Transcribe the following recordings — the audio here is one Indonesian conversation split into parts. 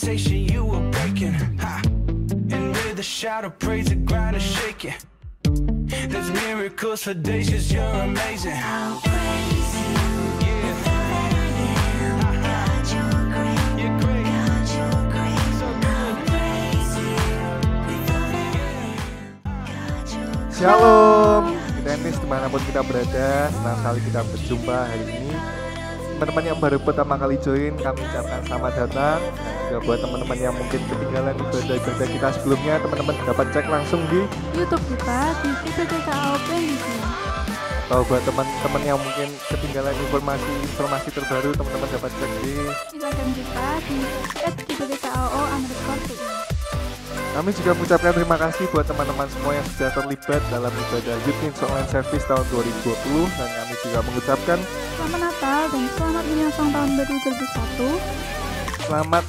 expectation you were breaking. And with a shout of praise, the ground is shaking. There's miracles for days, 'cause you're amazing. I'll praise you. Shalom, tenis dimanapun kita berada, senang sekali kita berjumpa hari ini. Teman-teman yang baru pertama kali join, kami ucapkan selamat datang. Dan juga buat teman-teman yang mungkin ketinggalan ibadah-ibadah kita sebelumnya, teman-teman dapat cek langsung di YouTube kita di IPTKAOP di sini. Atau buat teman-teman yang mungkin ketinggalan informasi terbaru, teman-teman dapat cek di Instagram kita di @IPTKAO_TI. Kami juga mengucapkan terima kasih buat teman-teman semua yang sudah terlibat dalam ibadah Youth Needs Online Service tahun 2020. Dan kami juga mengucapkan Selamat Natal dan selamat menyongsong tahun baru 2021. selamat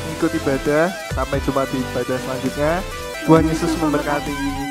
mengikuti ibadah. Sampai jumpa di ibadah selanjutnya. Tuhan Yesus memberkati.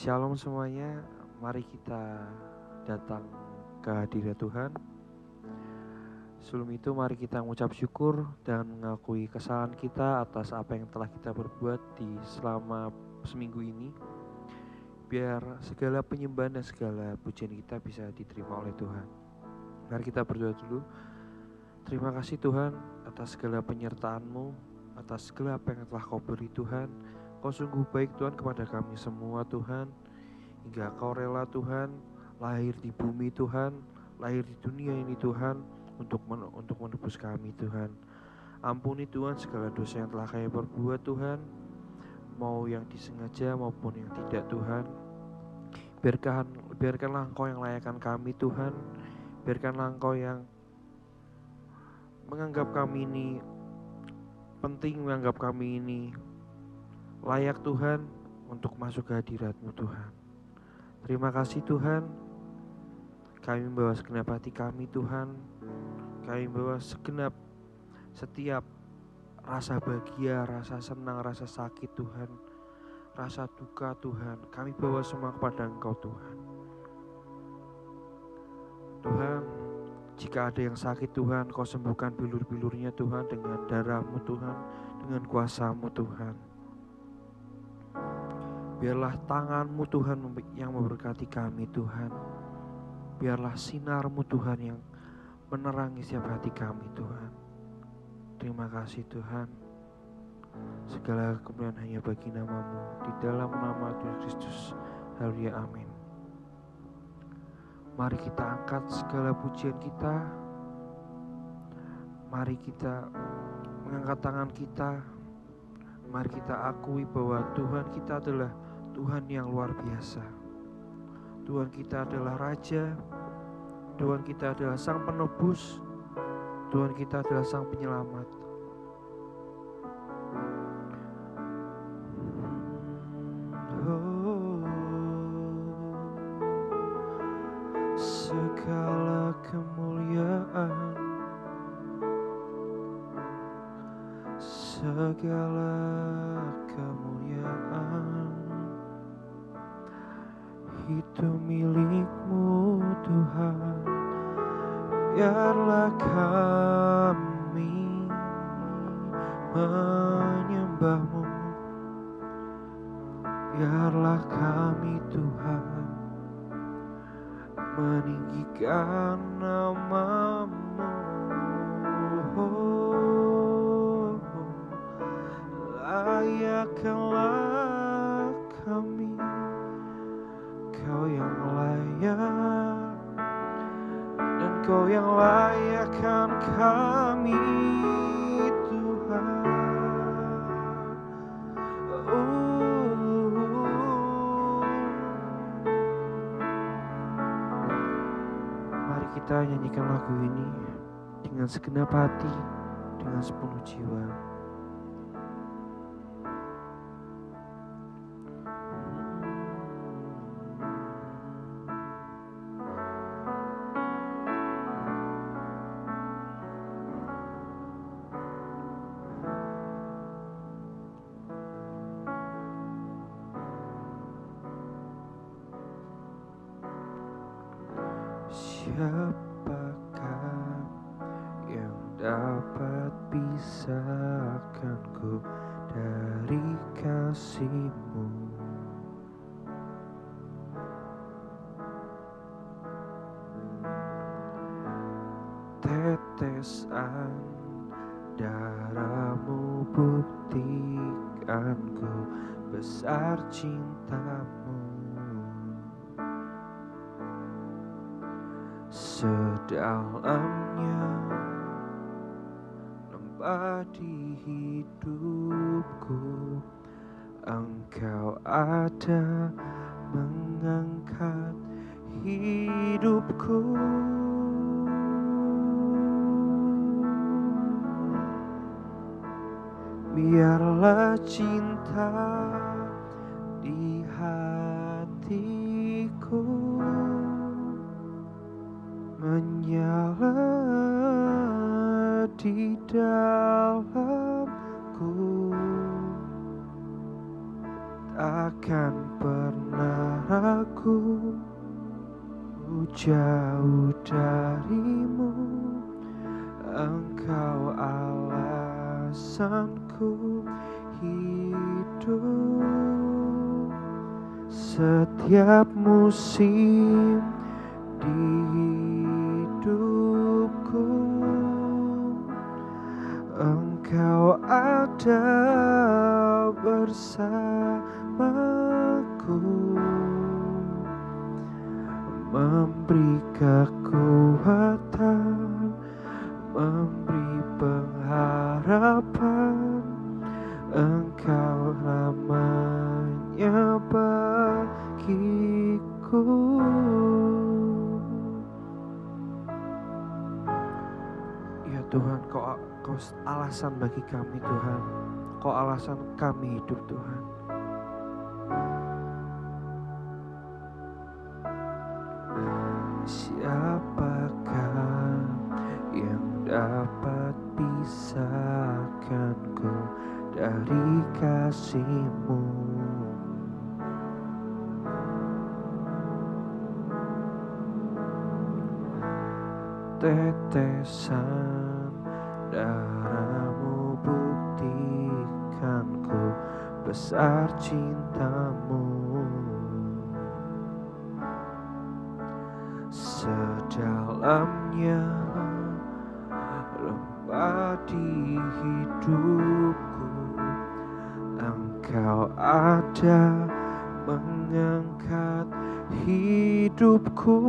Shalom semuanya, mari kita datang ke hadirat Tuhan. Sebelum itu mari kita mengucap syukur dan mengakui kesalahan kita atas apa yang telah kita berbuat di selama seminggu ini. Biar segala penyembahan dan segala pujian kita bisa diterima oleh Tuhan. Mari kita berdoa dulu. Terima kasih Tuhan atas segala penyertaan-Mu, atas segala apa yang telah Kau beri Tuhan. Kau sungguh baik Tuhan kepada kami semua Tuhan, hingga Kau rela Tuhan lahir di bumi Tuhan, lahir di dunia ini Tuhan untuk menebus kami Tuhan. Ampuni Tuhan segala dosa yang telah kami perbuat Tuhan, mau yang disengaja maupun yang tidak Tuhan. Biarkanlah Engkau yang layakkan kami Tuhan, biarkanlah Engkau yang menganggap kami ini penting, menganggap kami ini layak Tuhan untuk masuk ke hadirat-Mu Tuhan. Terima kasih Tuhan, kami membawa segenap hati kami Tuhan, kami membawa setiap rasa bahagia, rasa senang, rasa sakit Tuhan, rasa duka Tuhan, kami bawa semua kepada Engkau Tuhan. Tuhan, jika ada yang sakit Tuhan, Kau sembuhkan bilur-bilurnya Tuhan dengan darah-Mu Tuhan, dengan kuasa-Mu Tuhan. Biarlah tangan-Mu Tuhan yang memberkati kami Tuhan. Biarlah sinar-Mu Tuhan yang menerangi setiap hati kami Tuhan. Terima kasih Tuhan. Segala kemuliaan hanya bagi nama-Mu. Di dalam nama Tuhan Kristus. Haleluya, amin. Mari kita angkat segala pujian kita. Mari kita mengangkat tangan kita. Mari kita akui bahwa Tuhan kita adalah Tuhan yang luar biasa. Tuhan kita adalah Raja. Tuhan kita adalah Sang Penebus. Tuhan kita adalah Sang Penyelamat. Segala kemuliaan, segala kemuliaan itu milik-Mu Tuhan. Biarlah kami menyembah-Mu, biarlah kami Tuhan meninggikan nama-Mu. Layakkanlah kami, Kau yang layak, dan Kau yang layakkan kami Tuhan. Mari kita nyanyikan lagu ini dengan segenap hati, dengan sepenuh jiwa. Siapakah yang dapat pisahkanku dari kasih-Mu? Tetesan darah-Mu buktikanku besar cinta-Mu. Sedalamnya lembah di hidupku, Engkau ada mengangkat hidupku. Biarlah cinta di hatiku menyala di dalamku, takkan pernah ragu jauh darimu. Engkau alasanku hidup setiap musim di hidupku. Engkau ada bersamaku, memberi kekuatan, memberi pengharapan. Engkau namanya bagiku. Ya Tuhan, Kau alasan bagi kami Tuhan. Kau alasan kami hidup Tuhan. Siapakah yang dapat pisahkanku dari kasih-Mu? Tetesan darah-Mu buktikanku besar cinta-Mu. Sedalamnya lembah di hidupku, Engkau ada mengangkat hidupku.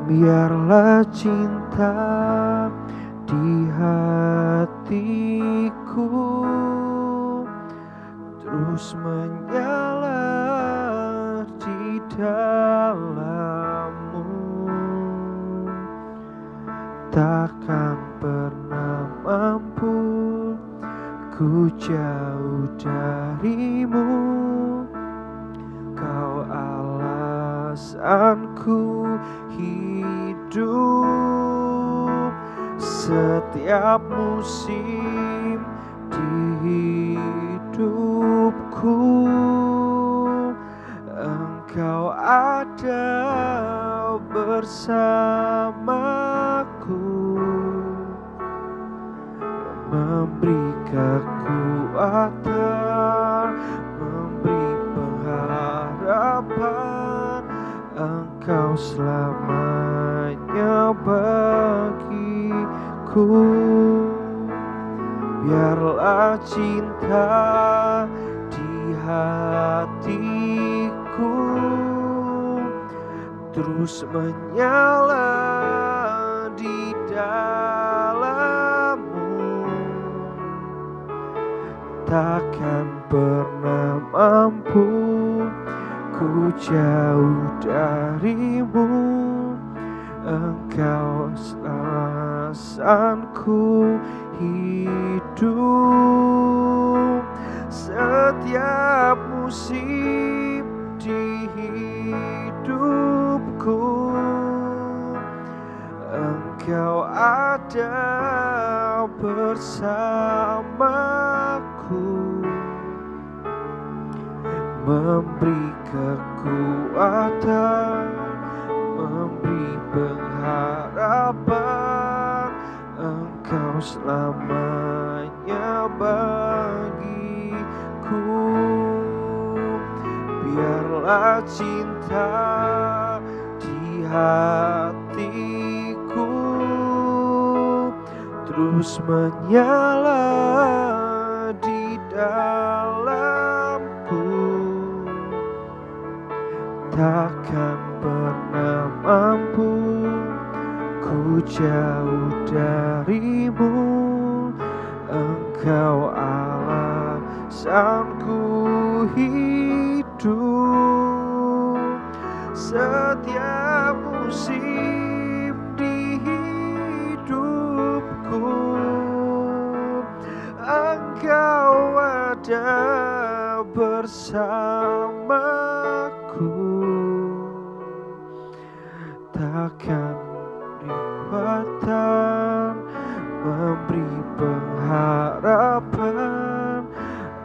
Biarlah cinta di hatiku terus menyala di dalam-Mu, takkan pernah mampu ku jauh dari-Mu. Kau alasanku hidup setiap musim di hidupku. Engkau ada bersamaku, memberi kekuatan, memberi pengharapan. Engkau selamanya bagiku. Biarlah cinta di hatiku terus menyala di dalam-Mu. Takkan pernah mampu ku jauh dari-Mu. Engkau alasanku hidup. Setiap musim di hidupku, Engkau ada bersamaku, memberi kekuatan, memberi pengharapan. Engkau selamanya bagiku. Biarlah cinta di hatiku terus menyala di dalamku. Takkan pernah mampu ku jauh dari-Mu. Engkau alasanku hidup. Setiap musim di hidupku, Engkau ada bersamaku. Takkan kekuatan, memberi pengharapan.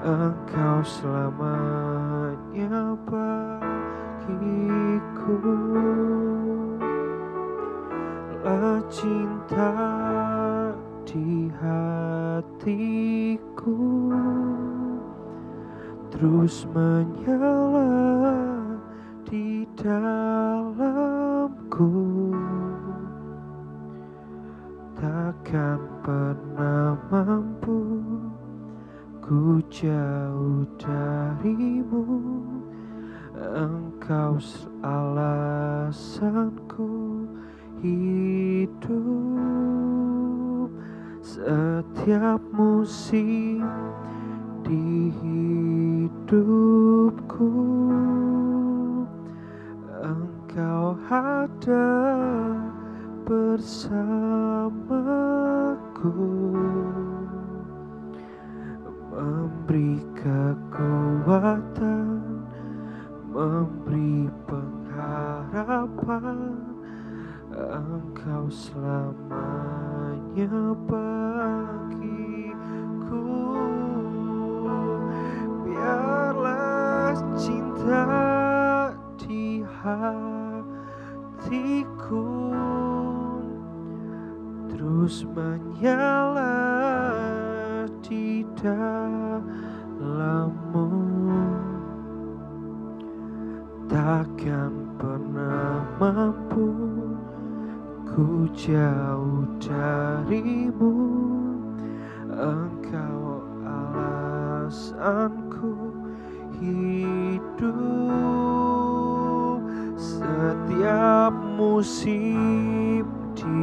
Engkau selamanya bagiku. La cinta di hatiku terus menyala di dalamku. Takkan pernah mampu ku jauh dari-Mu. Engkau alasanku hidup. Setiap musim di hidupku, Engkau ada bersamaku, memberi kekuatan, memberi pengharapan. Engkau selamanya bagiku. Biarlah cinta di hatiku terus menyala di dalam-Mu. Takkan pernah mampu ku jauh dari-Mu. Engkau alasanku hidup. Setiap musim di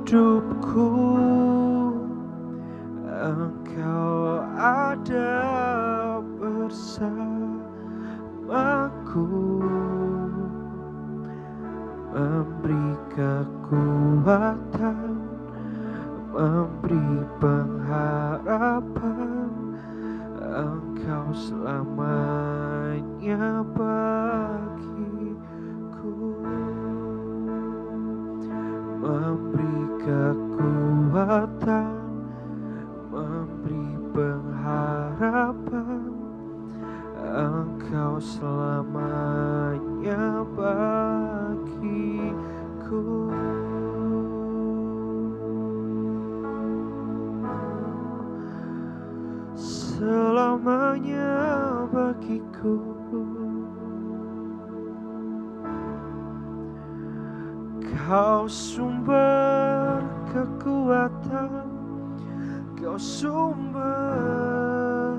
hidupku, Engkau ada bersamaku, memberi kekuatan, memberi pengharapan. Engkau selamanya bagiku, memberi kekuatan, memberi pengharapan. Engkau selamanya bagiku. Selamanya bagiku. Kau sumber kekuatan, Kau sumber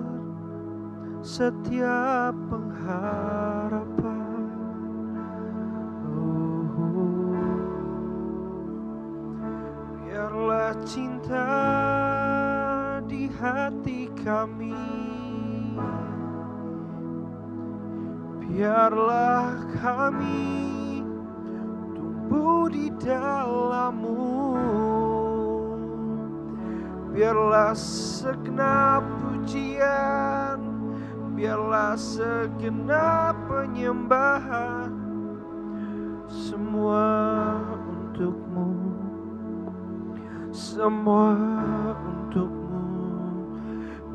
setiap pengharapan. cinta di hati kami. Biarlah kami tumbuh di dalam-Mu. Biarlah segenap pujian, biarlah segenap penyembahan, semua untuk-Mu, semua untuk-Mu.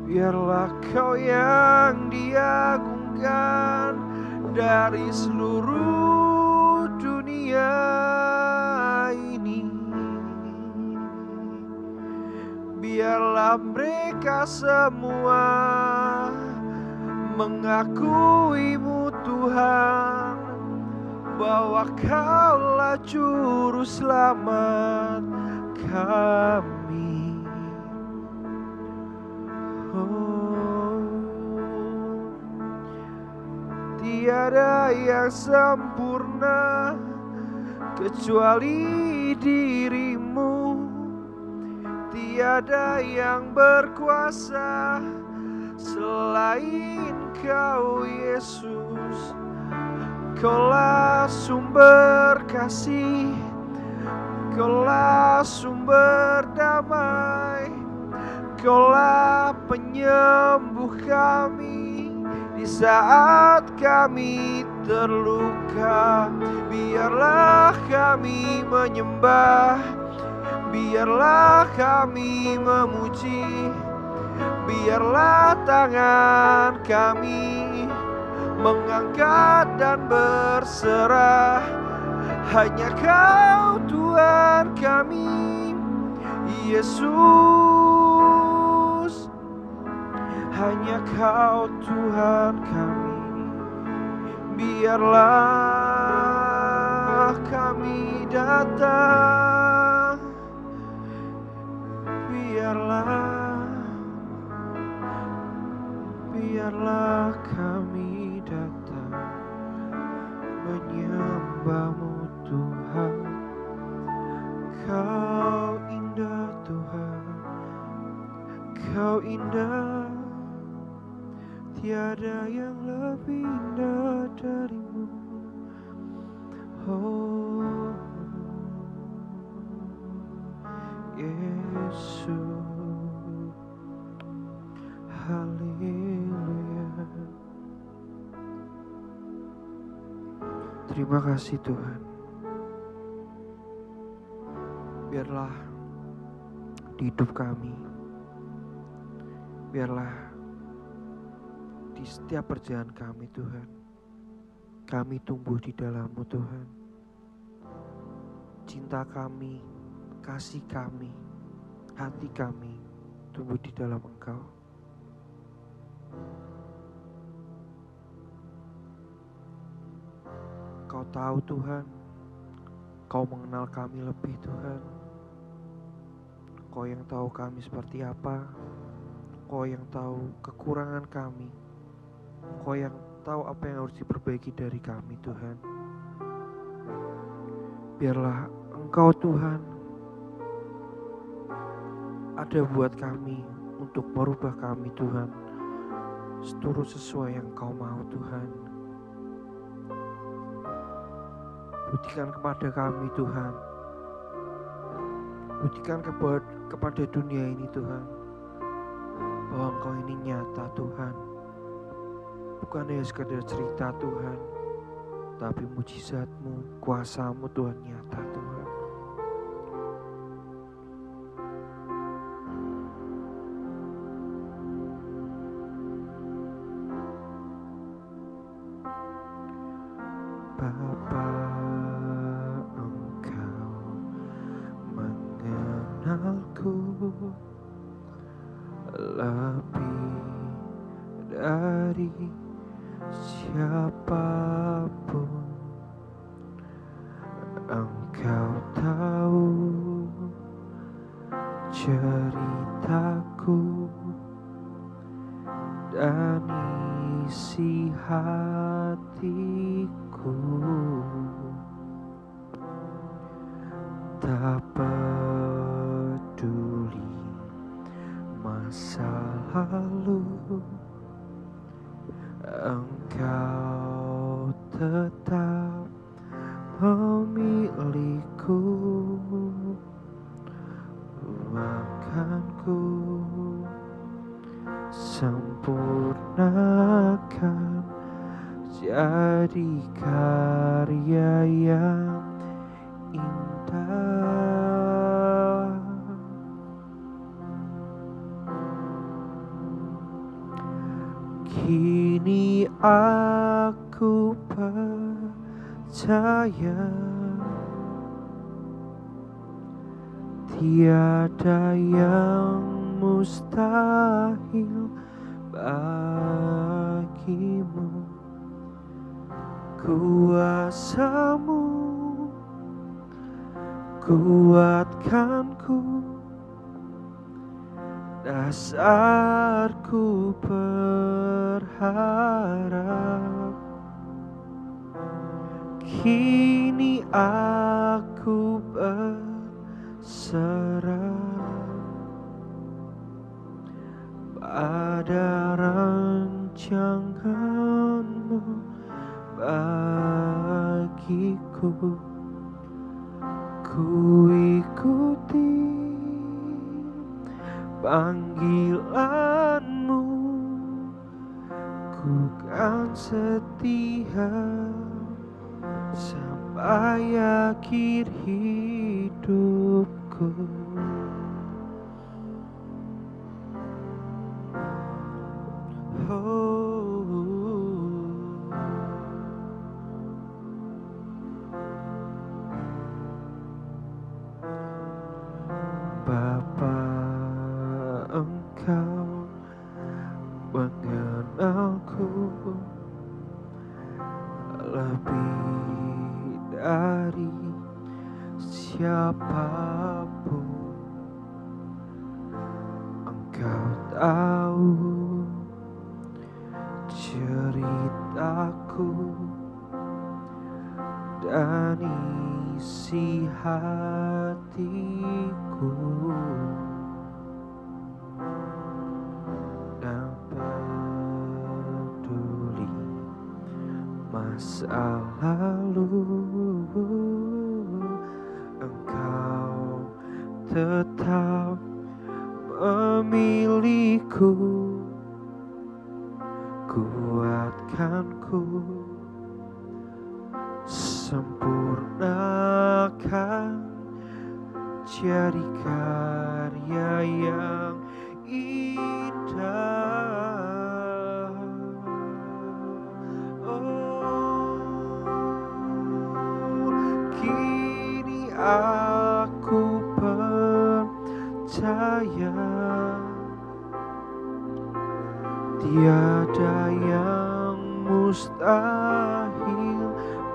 Biarlah Kau yang diagungkan dari seluruh dunia ini. Biarlah mereka semua mengakui-Mu Tuhan, bahwa Kaulah juru selamat kami. Tiada yang sempurna kecuali diri-Mu. Tiada yang berkuasa selain Kau, Yesus. Kaulah sumber kasih, Kaulah sumber damai, Kaulah penyembuh kami di saat kami terluka. Biarlah kami menyembah, biarlah kami memuji, biarlah tangan kami mengangkat dan berserah. Hanya Kau Tuhan kami, Yesus. Hanya Kau Tuhan kami. Biarlah kami datang, biarlah kami datang menyembah-Mu Tuhan. Kau indah Tuhan, Kau indah, tiada yang lebih indah dari-Mu. Oh Yesus, haleluya. Terima kasih Tuhan. Biarlah di hidup kami, biarlah di setiap perjalanan kami Tuhan, kami tumbuh di dalam-Mu Tuhan. Cinta kami, kasih kami, hati kami tumbuh di dalam Engkau. Kau tahu Tuhan, Kau mengenal kami lebih Tuhan. Kau yang tahu kami seperti apa, Kau yang tahu kekurangan kami, Kau yang tahu apa yang harus diperbaiki dari kami Tuhan. Biarlah Engkau Tuhan ada buat kami untuk merubah kami Tuhan, seturut sesuai yang Kau mau Tuhan. Buktikan kepada kami Tuhan, buktikan kepada dunia ini Tuhan, bahwa Engkau ini nyata Tuhan. Bukan hanya sekadar cerita Tuhan, tapi mujizat-Mu, kuasa-Mu Tuhan nyata Tuhan. Bapa, Engkau mengenalku lebih dari siapapun. Engkau tahu ceritaku dan isi hatiku. Tak peduli pemilikku, luapkanku, sempurnakan, jadi karya yang indah. Kini aku percaya tiada yang mustahil bagimu. Kuasamu kuatkanku, dasarku berharap. Kini aku berserah pada rancanganmu bagiku. Ku ikuti panggilanmu, ku kan setia sampai akhir hidupku. Bapa, Engkau mengenalku lebih dari siapapun. Engkau tahu ceritaku dan isi hatiku, dan peduli masa lalu. Engkau tetap memilihku. Kuatkanku, sempurnakan, jadi karya yang indah. Oh, kini aku percaya tiada yang mustahil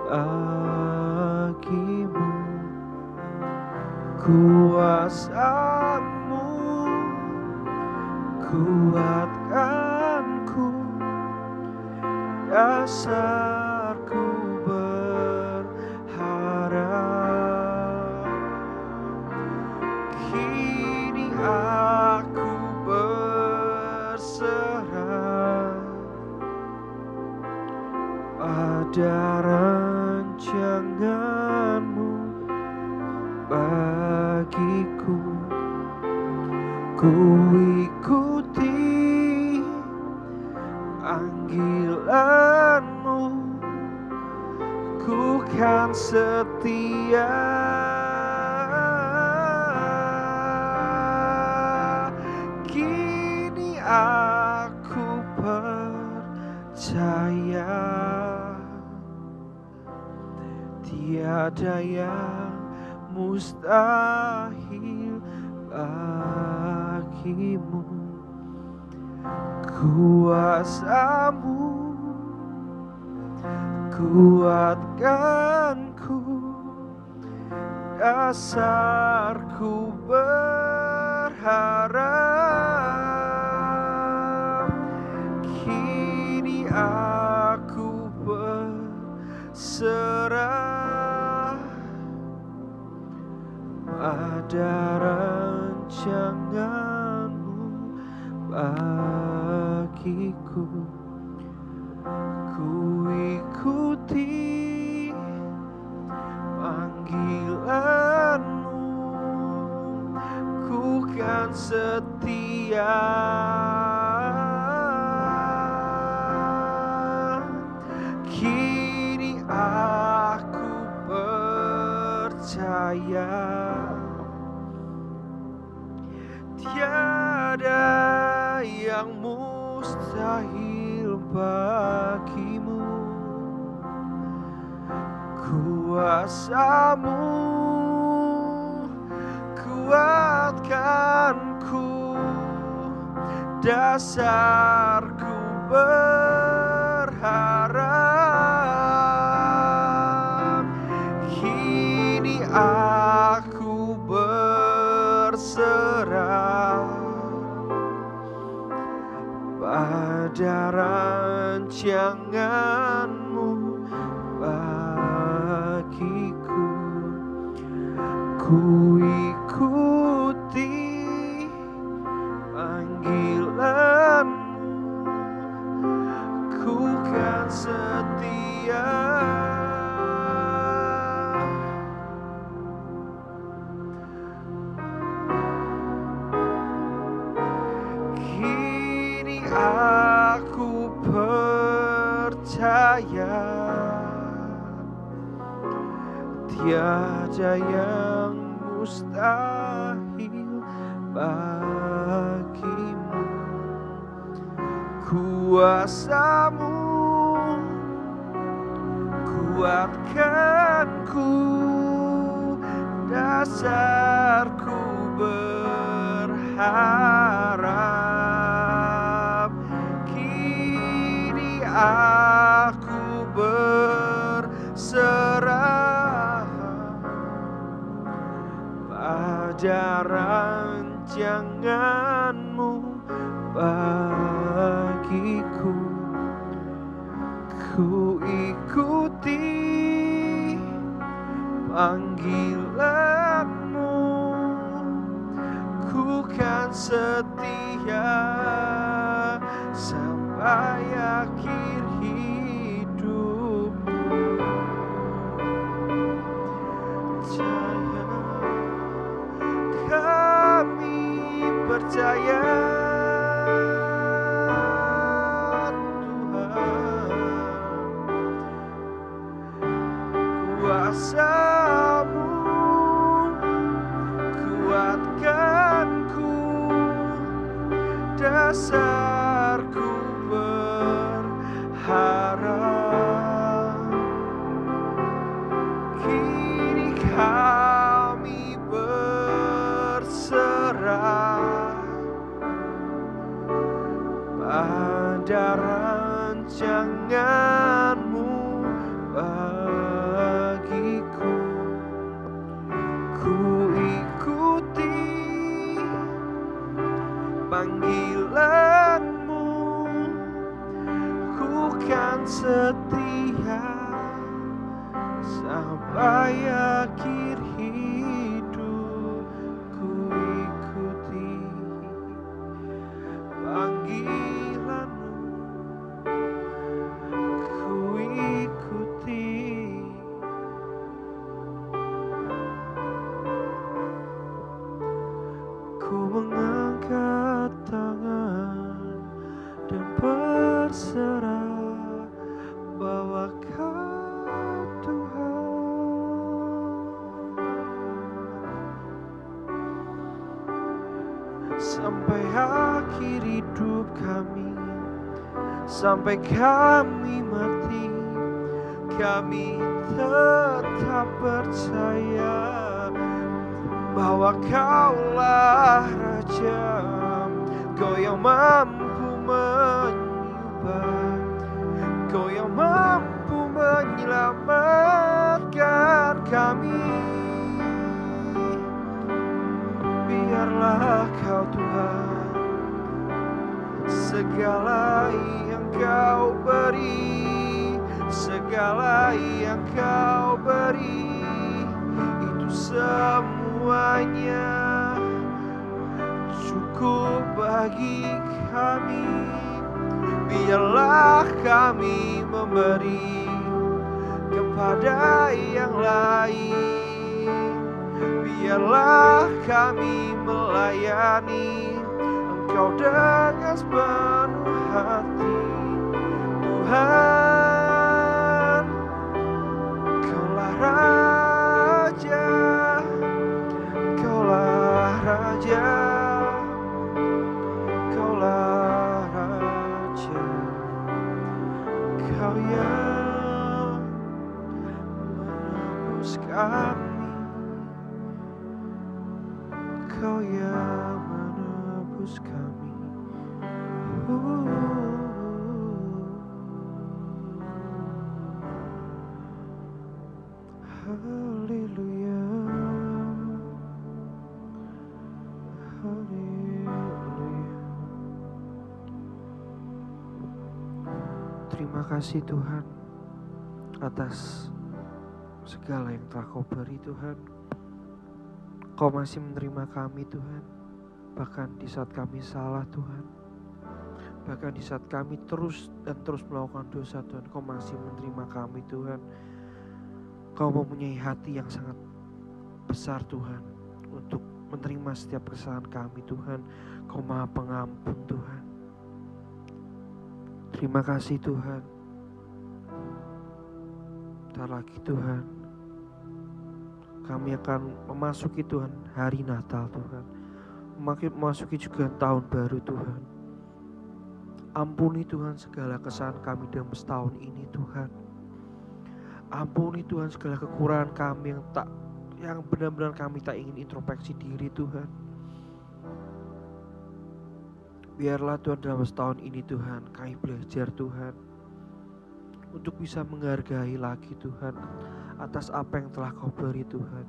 bagimu. Kuasamu kuatkanku, dasarku berharap. Kini aku berserah pada rancanganmu bagiku. Ku ikuti panggilanmu, ku kan setia kini aku percaya tiada yang mustahil bagimu. Kuasamu kuatkanku, dasarku berharap. Kini aku berserah pada rancanganmu bagiku. Ku ikuti setia. Kini aku percaya tiada yang mustahil bagimu. Kuasa-Mu kuatkanku, dasarku berharap. Kini aku berserah pada rancangan-Mu bagiku. Ku ikuti panggilan-Mu, ku kan setia. Kini aku percaya tiada yang mustahil bagimu. Kuasa-Mu kuatkanku, dasarku berharap. Kini aku berserah pada rancangan-Mu bagiku. Ku ikuti panggilan-Mu, ku kan setia sampai akhir hidupku. Kami percaya kuasa-Mu kuatkanku, dasarku berharap. Kini kami berserah pada rancangan-Mu bagiku. Ku ikuti panggilan-Mu, ku kan setia sampai akhir hidup. Ku ikuti panggilan-Mu, ku ikuti. Ku mengangkat tangan dan berserah bahwa Kau Tuhan. Sampai akhir hidup kami, sampai kami mati, kami tetap percaya bahwa Kaulah Raja, Kau yang mampu menyubah, Kau yang mampu menyelamatkan kami. Biarlah Kau Tuhan, segala yang Kau beri, segala yang Kau beri, itu semuanya cukup bagi kami. Biarlah kami memberi kepada yang lain, Biarlah kami melayani Engkau dengan sepenuh hati. Tuhan, Kaulah Raja, Kaulah Raja, Kaulah Raja. Kau yang menebus kami, Kau yang menebus kami. Haleluya, haleluya. Terima kasih Tuhan atas segala yang telah Kau beri Tuhan. Kau masih menerima kami Tuhan, bahkan di saat kami salah Tuhan, bahkan di saat kami terus melakukan dosa Tuhan, Kau masih menerima kami Tuhan. Kau mempunyai hati yang sangat besar Tuhan untuk menerima setiap kesalahan kami Tuhan. Kau Maha Pengampun Tuhan. Terima kasih Tuhan. Bentar lagi Tuhan, kami akan memasuki Tuhan hari Natal Tuhan, memasuki juga tahun baru Tuhan. Ampuni Tuhan segala kesalahan kami dalam setahun ini Tuhan. Ampuni Tuhan segala kekurangan kami yang benar-benar kami tak ingin introspeksi diri Tuhan. Biarlah Tuhan dalam setahun ini Tuhan kami belajar Tuhan untuk bisa menghargai lagi Tuhan atas apa yang telah Kau beri Tuhan.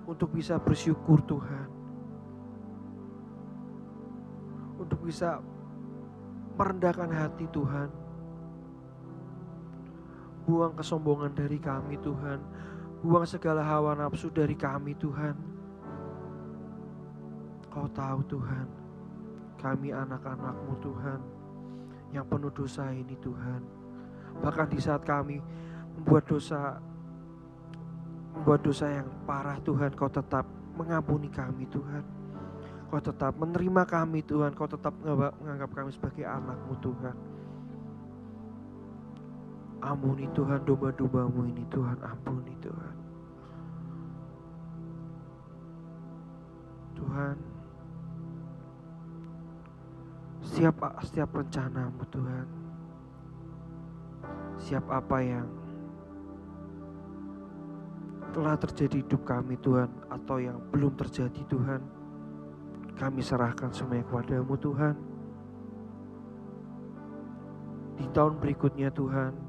Untuk bisa bersyukur Tuhan. Untuk bisa merendahkan hati Tuhan. Buang kesombongan dari kami Tuhan. Buang segala hawa nafsu dari kami Tuhan. Kau tahu Tuhan, kami anak-anak-Mu Tuhan yang penuh dosa ini Tuhan. Bahkan di saat kami membuat dosa yang parah Tuhan, Kau tetap mengampuni kami Tuhan. Kau tetap menerima kami Tuhan. Kau tetap menganggap kami sebagai anak-Mu Tuhan. Ampuni Tuhan domba-domba-Mu ini Tuhan. Ampuni Tuhan. Tuhan, setiap rencana-Mu Tuhan, setiap apa yang telah terjadi hidup kami Tuhan, atau yang belum terjadi Tuhan, kami serahkan semuanya kepada-Mu Tuhan. Di tahun berikutnya Tuhan,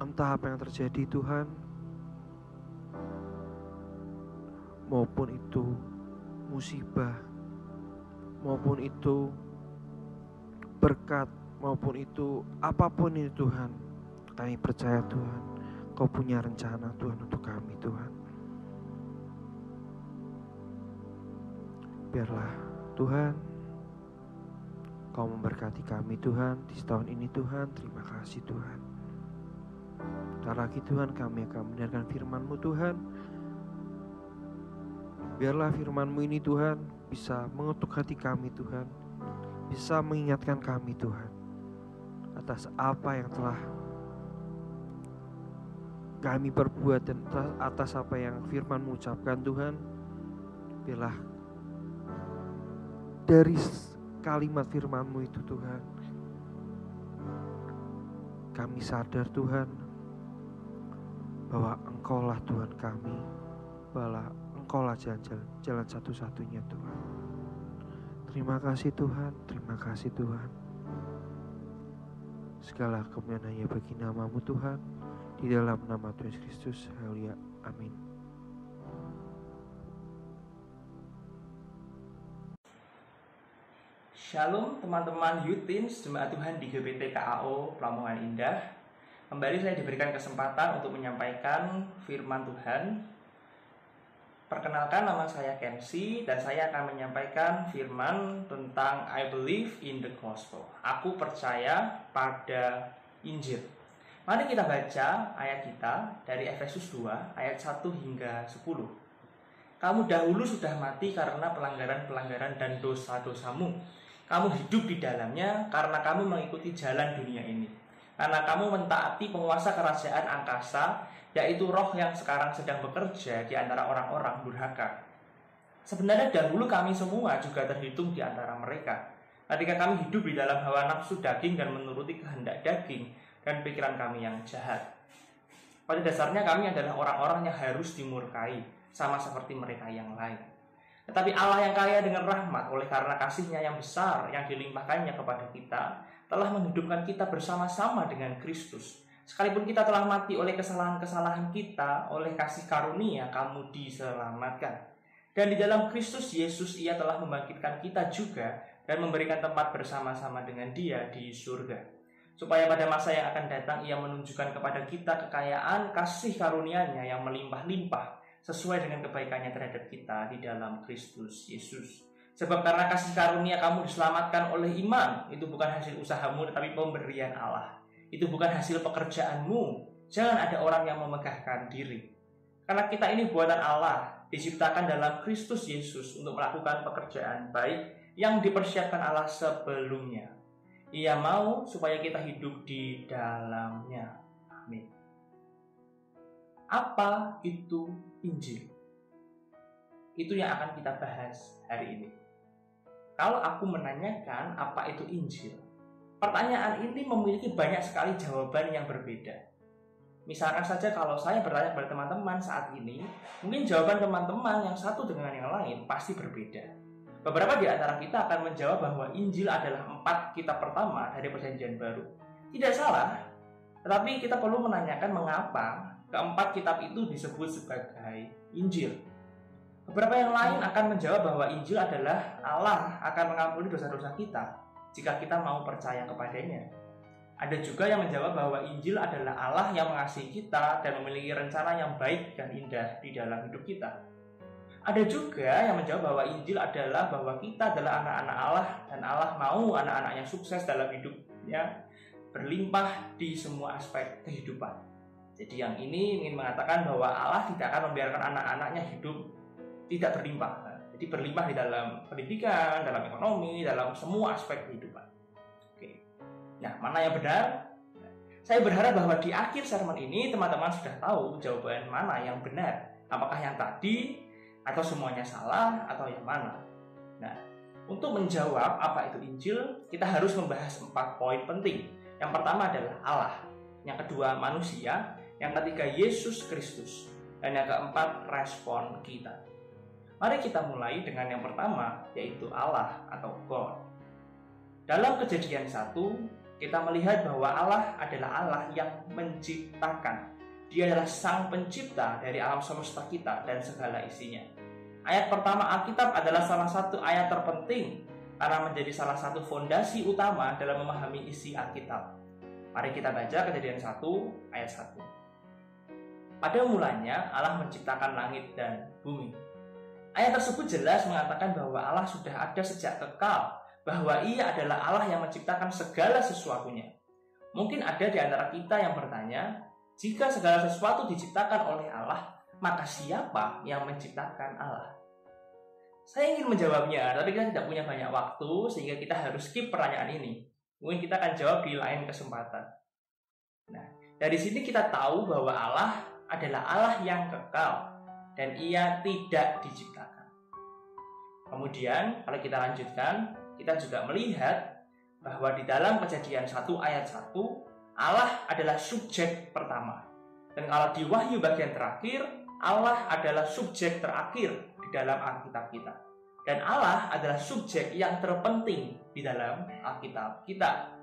entah apa yang terjadi Tuhan, maupun itu musibah, maupun itu berkat, maupun itu apapun ini Tuhan, kami percaya Tuhan, Kau punya rencana Tuhan untuk kami Tuhan. Biarlah Tuhan Kau memberkati kami Tuhan di setahun ini Tuhan. Terima kasih Tuhan. Bentar lagi Tuhan kami akan mendengarkan firman-Mu Tuhan. Biarlah firman-Mu ini Tuhan bisa mengetuk hati kami Tuhan, bisa mengingatkan kami Tuhan atas apa yang telah kami perbuat dan atas apa yang firman-Mu ucapkan Tuhan. Biarlah dari kalimat firman-Mu itu Tuhan, kami sadar Tuhan bahwa Engkaulah Tuhan kami, bahwa Engkaulah jalan satu-satunya Tuhan. Terima kasih Tuhan, terima kasih Tuhan. Segala kemuliaan hanya bagi nama-Mu Tuhan, di dalam nama Tuhan Yesus Kristus. Haleluya, amin. Shalom teman-teman Youth Teens Jemaat Tuhan di GPT KAO Lamongan Indah. Kembali saya diberikan kesempatan untuk menyampaikan firman Tuhan. Perkenalkan, nama saya Kensi dan saya akan menyampaikan firman tentang I believe in the gospel. Aku percaya pada Injil. Mari kita baca ayat kita dari Efesus 2 ayat 1 hingga 10. Kamu dahulu sudah mati karena pelanggaran-pelanggaran dan dosa-dosamu. Kamu hidup di dalamnya karena kamu mengikuti jalan dunia ini. Karena kamu mentaati penguasa kerajaan angkasa, yaitu roh yang sekarang sedang bekerja di antara orang-orang durhaka. Sebenarnya dahulu kami semua juga terhitung di antara mereka. Ketika kami hidup di dalam hawa nafsu daging dan menuruti kehendak daging dan pikiran kami yang jahat. Pada dasarnya kami adalah orang-orang yang harus dimurkai, sama seperti mereka yang lain. Tetapi Allah yang kaya dengan rahmat oleh karena kasih-Nya yang besar yang dilimpahkannya kepada kita, telah menghidupkan kita bersama-sama dengan Kristus. Sekalipun kita telah mati oleh kesalahan-kesalahan kita, oleh kasih karunia kamu diselamatkan. Dan di dalam Kristus Yesus Ia telah membangkitkan kita juga dan memberikan tempat bersama-sama dengan Dia di surga. Supaya pada masa yang akan datang Ia menunjukkan kepada kita kekayaan kasih karunia-Nya yang melimpah-limpah sesuai dengan kebaikan-Nya terhadap kita di dalam Kristus Yesus. Sebab karena kasih karunia kamu diselamatkan oleh iman, itu bukan hasil usahamu tetapi pemberian Allah. Itu bukan hasil pekerjaanmu. Jangan ada orang yang memegahkan diri. Karena kita ini buatan Allah, diciptakan dalam Kristus Yesus untuk melakukan pekerjaan baik yang dipersiapkan Allah sebelumnya. Ia mau supaya kita hidup di dalamnya. Amin. Apa itu Injil? Itu yang akan kita bahas hari ini. Kalau aku menanyakan apa itu Injil, pertanyaan ini memiliki banyak sekali jawaban yang berbeda. Misalkan saja kalau saya bertanya kepada teman-teman saat ini, mungkin jawaban teman-teman yang satu dengan yang lain pasti berbeda. Beberapa di antara kita akan menjawab bahwa Injil adalah 4 kitab pertama dari Perjanjian Baru. Tidak salah, tetapi kita perlu menanyakan mengapa keempat kitab itu disebut sebagai Injil. Beberapa yang lain akan menjawab bahwa Injil adalah Allah akan mengampuni dosa-dosa kita jika kita mau percaya kepadanya. Ada juga yang menjawab bahwa Injil adalah Allah yang mengasihi kita dan memiliki rencana yang baik dan indah di dalam hidup kita. Ada juga yang menjawab bahwa Injil adalah bahwa kita adalah anak-anak Allah dan Allah mau anak-anaknya sukses dalam hidupnya, berlimpah di semua aspek kehidupan. Jadi yang ini ingin mengatakan bahwa Allah tidak akan membiarkan anak-anaknya hidup tidak berlimpah. Jadi berlimpah di dalam pendidikan, dalam ekonomi, dalam semua aspek kehidupan. Oke. Nah, mana yang benar? Saya berharap bahwa di akhir sermon ini teman-teman sudah tahu jawaban mana yang benar. Apakah yang tadi atau semuanya salah atau yang mana? Nah, untuk menjawab apa itu Injil, kita harus membahas 4 poin penting. Yang pertama adalah Allah, yang kedua manusia, yang ketiga Yesus Kristus, dan yang keempat respon kita. Mari kita mulai dengan yang pertama, yaitu Allah atau God. Dalam Kejadian 1, kita melihat bahwa Allah adalah Allah yang menciptakan. Dia adalah sang pencipta dari alam semesta kita dan segala isinya. Ayat pertama Alkitab adalah salah satu ayat terpenting karena menjadi salah satu fondasi utama dalam memahami isi Alkitab. Mari kita baca Kejadian 1 ayat 1. Pada mulanya Allah menciptakan langit dan bumi. Ayat tersebut jelas mengatakan bahwa Allah sudah ada sejak kekal, bahwa Ia adalah Allah yang menciptakan segala sesuatunya. Mungkin ada di antara kita yang bertanya, jika segala sesuatu diciptakan oleh Allah, maka siapa yang menciptakan Allah? Saya ingin menjawabnya, tapi kita tidak punya banyak waktu sehingga kita harus skip pertanyaan ini. Mungkin kita akan jawab di lain kesempatan. Nah, dari sini kita tahu bahwa Allah adalah Allah yang kekal dan Ia tidak diciptakan. Kemudian, kalau kita lanjutkan, kita juga melihat bahwa di dalam Kejadian 1 ayat 1, Allah adalah subjek pertama. Dan kalau di Wahyu bagian terakhir, Allah adalah subjek terakhir di dalam Alkitab kita. Dan Allah adalah subjek yang terpenting di dalam Alkitab kita.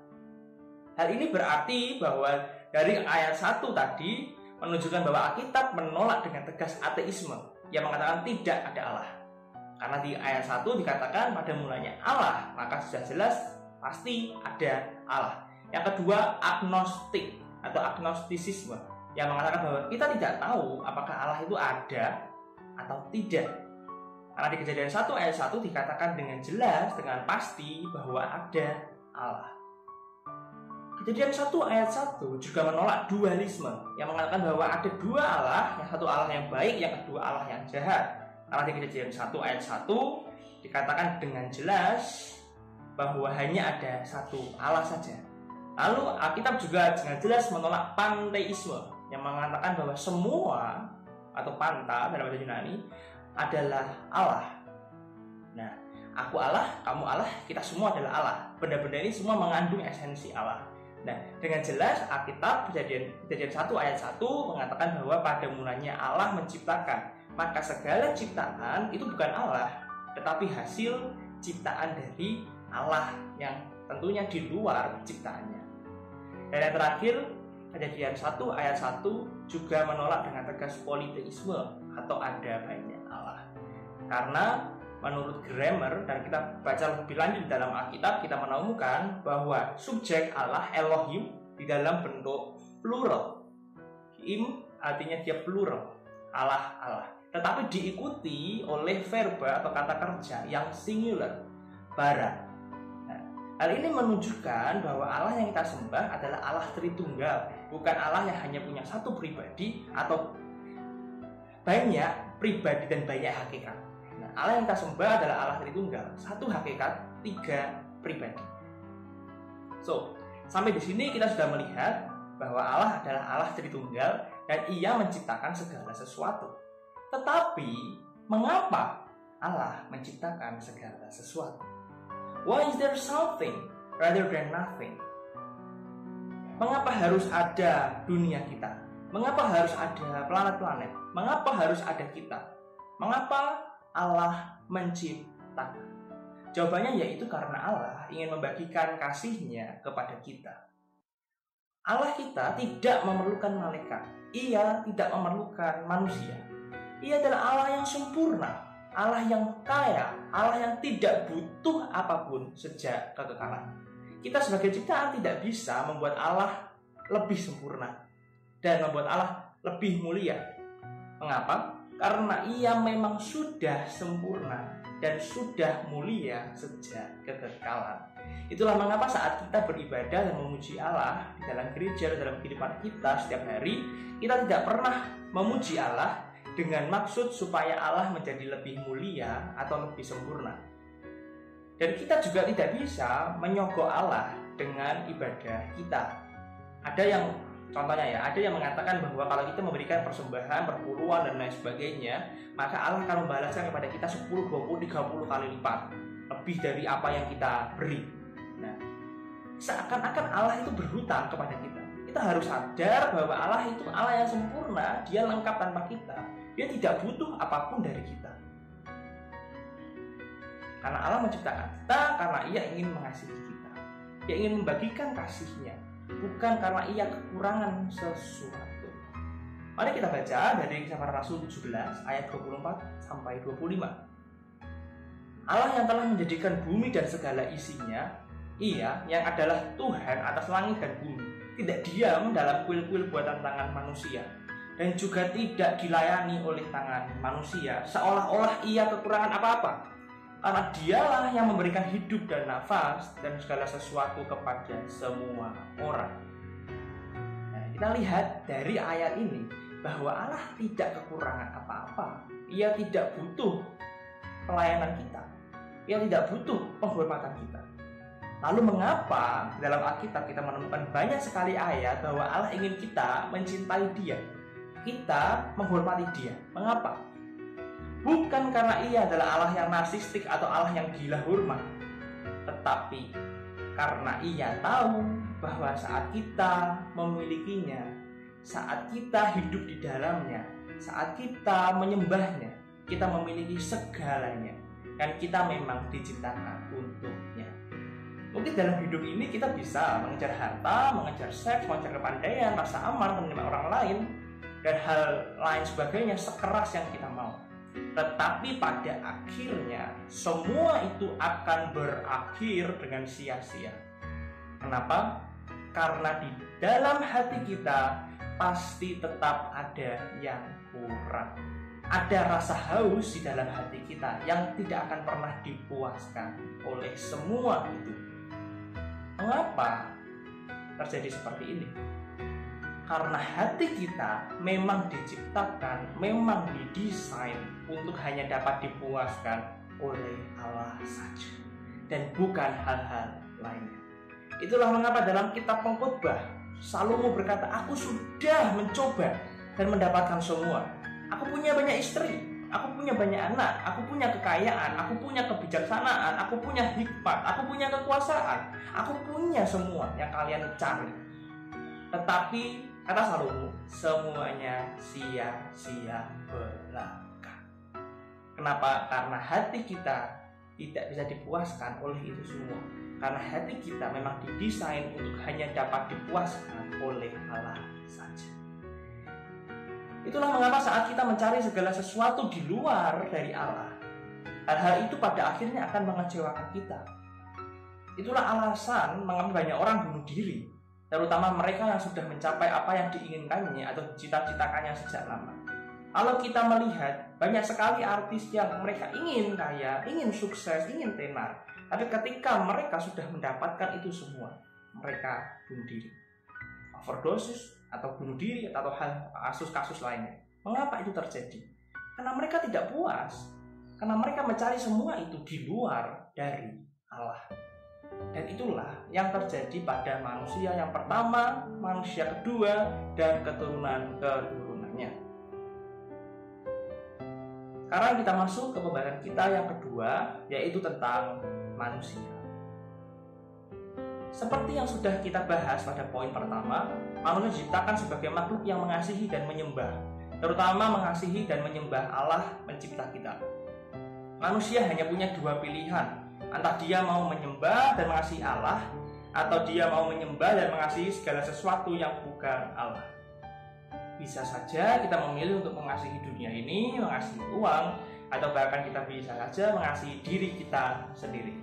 Hal ini berarti bahwa dari ayat 1 tadi menunjukkan bahwa Alkitab menolak dengan tegas ateisme yang mengatakan tidak ada Allah. Karena di ayat 1 dikatakan pada mulanya Allah, maka sudah jelas pasti ada Allah. Yang kedua, agnostik atau agnostisisme yang mengatakan bahwa kita tidak tahu apakah Allah itu ada atau tidak. Karena di Kejadian 1 ayat 1 dikatakan dengan jelas, dengan pasti bahwa ada Allah. Kejadian 1 ayat 1 juga menolak dualisme yang mengatakan bahwa ada dua Allah, yang satu Allah yang baik, yang kedua Allah yang jahat. Karena di Kejadian 1 ayat 1 dikatakan dengan jelas bahwa hanya ada satu Allah saja. Lalu Alkitab juga dengan jelas menolak panteisme yang mengatakan bahwa semua atau panta dalam bahasa Yunani adalah Allah. Nah, aku Allah, kamu Allah, kita semua adalah Allah. Benda-benda ini semua mengandung esensi Allah. Nah, dengan jelas Alkitab Kejadian 1 ayat 1 mengatakan bahwa pada mulanya Allah menciptakan. Maka segala ciptaan itu bukan Allah, tetapi hasil ciptaan dari Allah yang tentunya di luar ciptaannya. Dan yang terakhir, Kejadian 1 ayat 1 juga menolak dengan tegas politeisme atau ada banyak Allah. Karena menurut grammar, dan kita baca lebih lanjut dalam Alkitab, kita menemukan bahwa subjek Allah Elohim di dalam bentuk plural. Im artinya dia plural, Allah Allah. Tetapi diikuti oleh verba atau kata kerja yang singular, bara. Nah, hal ini menunjukkan bahwa Allah yang kita sembah adalah Allah Tritunggal, bukan Allah yang hanya punya satu pribadi atau banyak pribadi dan banyak hakikat. Nah, Allah yang kita sembah adalah Allah Tritunggal, satu hakikat, tiga pribadi. So, sampai di sini kita sudah melihat bahwa Allah adalah Allah Tritunggal dan Ia menciptakan segala sesuatu. Tetapi, mengapa Allah menciptakan segala sesuatu? Why is there something rather than nothing? Mengapa harus ada dunia kita? Mengapa harus ada planet-planet? Mengapa harus ada kita? Mengapa Allah menciptakan? Jawabannya yaitu karena Allah ingin membagikan kasih-Nya kepada kita. Allah kita tidak memerlukan malaikat. Ia tidak memerlukan manusia. Ia adalah Allah yang sempurna, Allah yang kaya, Allah yang tidak butuh apapun sejak kekekalan. Kita sebagai ciptaan tidak bisa membuat Allah lebih sempurna dan membuat Allah lebih mulia. Mengapa? Karena Ia memang sudah sempurna dan sudah mulia sejak kekekalan. Itulah mengapa saat kita beribadah dan memuji Allah di dalam gereja, dalam kehidupan kita setiap hari, kita tidak pernah memuji Allah dengan maksud supaya Allah menjadi lebih mulia atau lebih sempurna. Dan kita juga tidak bisa menyogok Allah dengan ibadah kita. Ada yang, contohnya ya, ada yang mengatakan bahwa kalau kita memberikan persembahan, perpuluhan dan lain sebagainya, maka Allah akan membalaskan kepada kita 10, 20, 30 kali lipat lebih dari apa yang kita beri. Nah, seakan-akan Allah itu berhutang kepada kita. Kita harus sadar bahwa Allah itu Allah yang sempurna, Dia lengkap tanpa kita. Dia tidak butuh apapun dari kita. Karena Allah menciptakan kita, karena Ia ingin mengasihi kita. Ia ingin membagikan kasih-Nya, bukan karena Ia kekurangan sesuatu. Mari kita baca dari Kisah Para Rasul 17 ayat 24 sampai 25. Allah yang telah menjadikan bumi dan segala isinya, Ia yang adalah Tuhan atas langit dan bumi, tidak diam dalam kuil-kuil buatan tangan manusia, dan juga tidak dilayani oleh tangan manusia seolah-olah Ia kekurangan apa-apa, karena Dialah yang memberikan hidup dan nafas dan segala sesuatu kepada semua orang. Nah, kita lihat dari ayat ini bahwa Allah tidak kekurangan apa-apa. Ia tidak butuh pelayanan kita, Ia tidak butuh penghormatan kita. Lalu mengapa dalam Alkitab kita menemukan banyak sekali ayat bahwa Allah ingin kita mencintai Dia, kita menghormati Dia? Mengapa? Bukan karena Ia adalah Allah yang narsistik atau Allah yang gila hormat, tetapi karena Ia tahu bahwa saat kita memilikinya, saat kita hidup di dalamnya, saat kita menyembahnya, kita memiliki segalanya, dan kita memang diciptakan untuknya. Mungkin dalam hidup ini kita bisa mengejar harta, mengejar seks, mengejar kepandaian, rasa aman, menerima orang lain, dan hal lain sebagainya sekeras yang kita mau. Tetapi pada akhirnya semua itu akan berakhir dengan sia-sia. Kenapa? Karena di dalam hati kita pasti tetap ada yang kurang. Ada rasa haus di dalam hati kita yang tidak akan pernah dipuaskan oleh semua itu. Mengapa terjadi seperti ini? Karena hati kita memang diciptakan, memang didesain untuk hanya dapat dipuaskan oleh Allah saja dan bukan hal-hal lainnya. Itulah mengapa dalam kitab Pengkhotbah Salomo berkata, aku sudah mencoba dan mendapatkan semua. Aku punya banyak istri, aku punya banyak anak, aku punya kekayaan, aku punya kebijaksanaan, aku punya hikmat, aku punya kekuasaan, aku punya semua yang kalian cari. Tetapi kata Salomo, semuanya sia-sia belaka. Kenapa? Karena hati kita tidak bisa dipuaskan oleh itu semua. Karena hati kita memang didesain untuk hanya dapat dipuaskan oleh Allah saja. Itulah mengapa saat kita mencari segala sesuatu di luar dari Allah, hal-hal itu pada akhirnya akan mengecewakan kita. Itulah alasan mengapa banyak orang bunuh diri, terutama mereka yang sudah mencapai apa yang diinginkannya atau cita-citakannya sejak lama. Kalau kita melihat banyak sekali artis yang mereka ingin kaya, ingin sukses, ingin tenar, tapi ketika mereka sudah mendapatkan itu semua, mereka bunuh diri, overdosis atau bunuh diri atau kasus-kasus lainnya. Mengapa itu terjadi? Karena mereka tidak puas, karena mereka mencari semua itu di luar dari Allah. Dan itulah yang terjadi pada manusia yang pertama, manusia kedua, dan keturunan-keturunannya. Sekarang kita masuk ke pembahasan kita yang kedua, yaitu tentang manusia. Seperti yang sudah kita bahas pada poin pertama, manusia diciptakan sebagai makhluk yang mengasihi dan menyembah, terutama mengasihi dan menyembah Allah pencipta kita. Manusia hanya punya dua pilihan, entah dia mau menyembah dan mengasihi Allah, atau dia mau menyembah dan mengasihi segala sesuatu yang bukan Allah. Bisa saja kita memilih untuk mengasihi dunia ini, mengasihi uang, atau bahkan kita bisa saja mengasihi diri kita sendiri.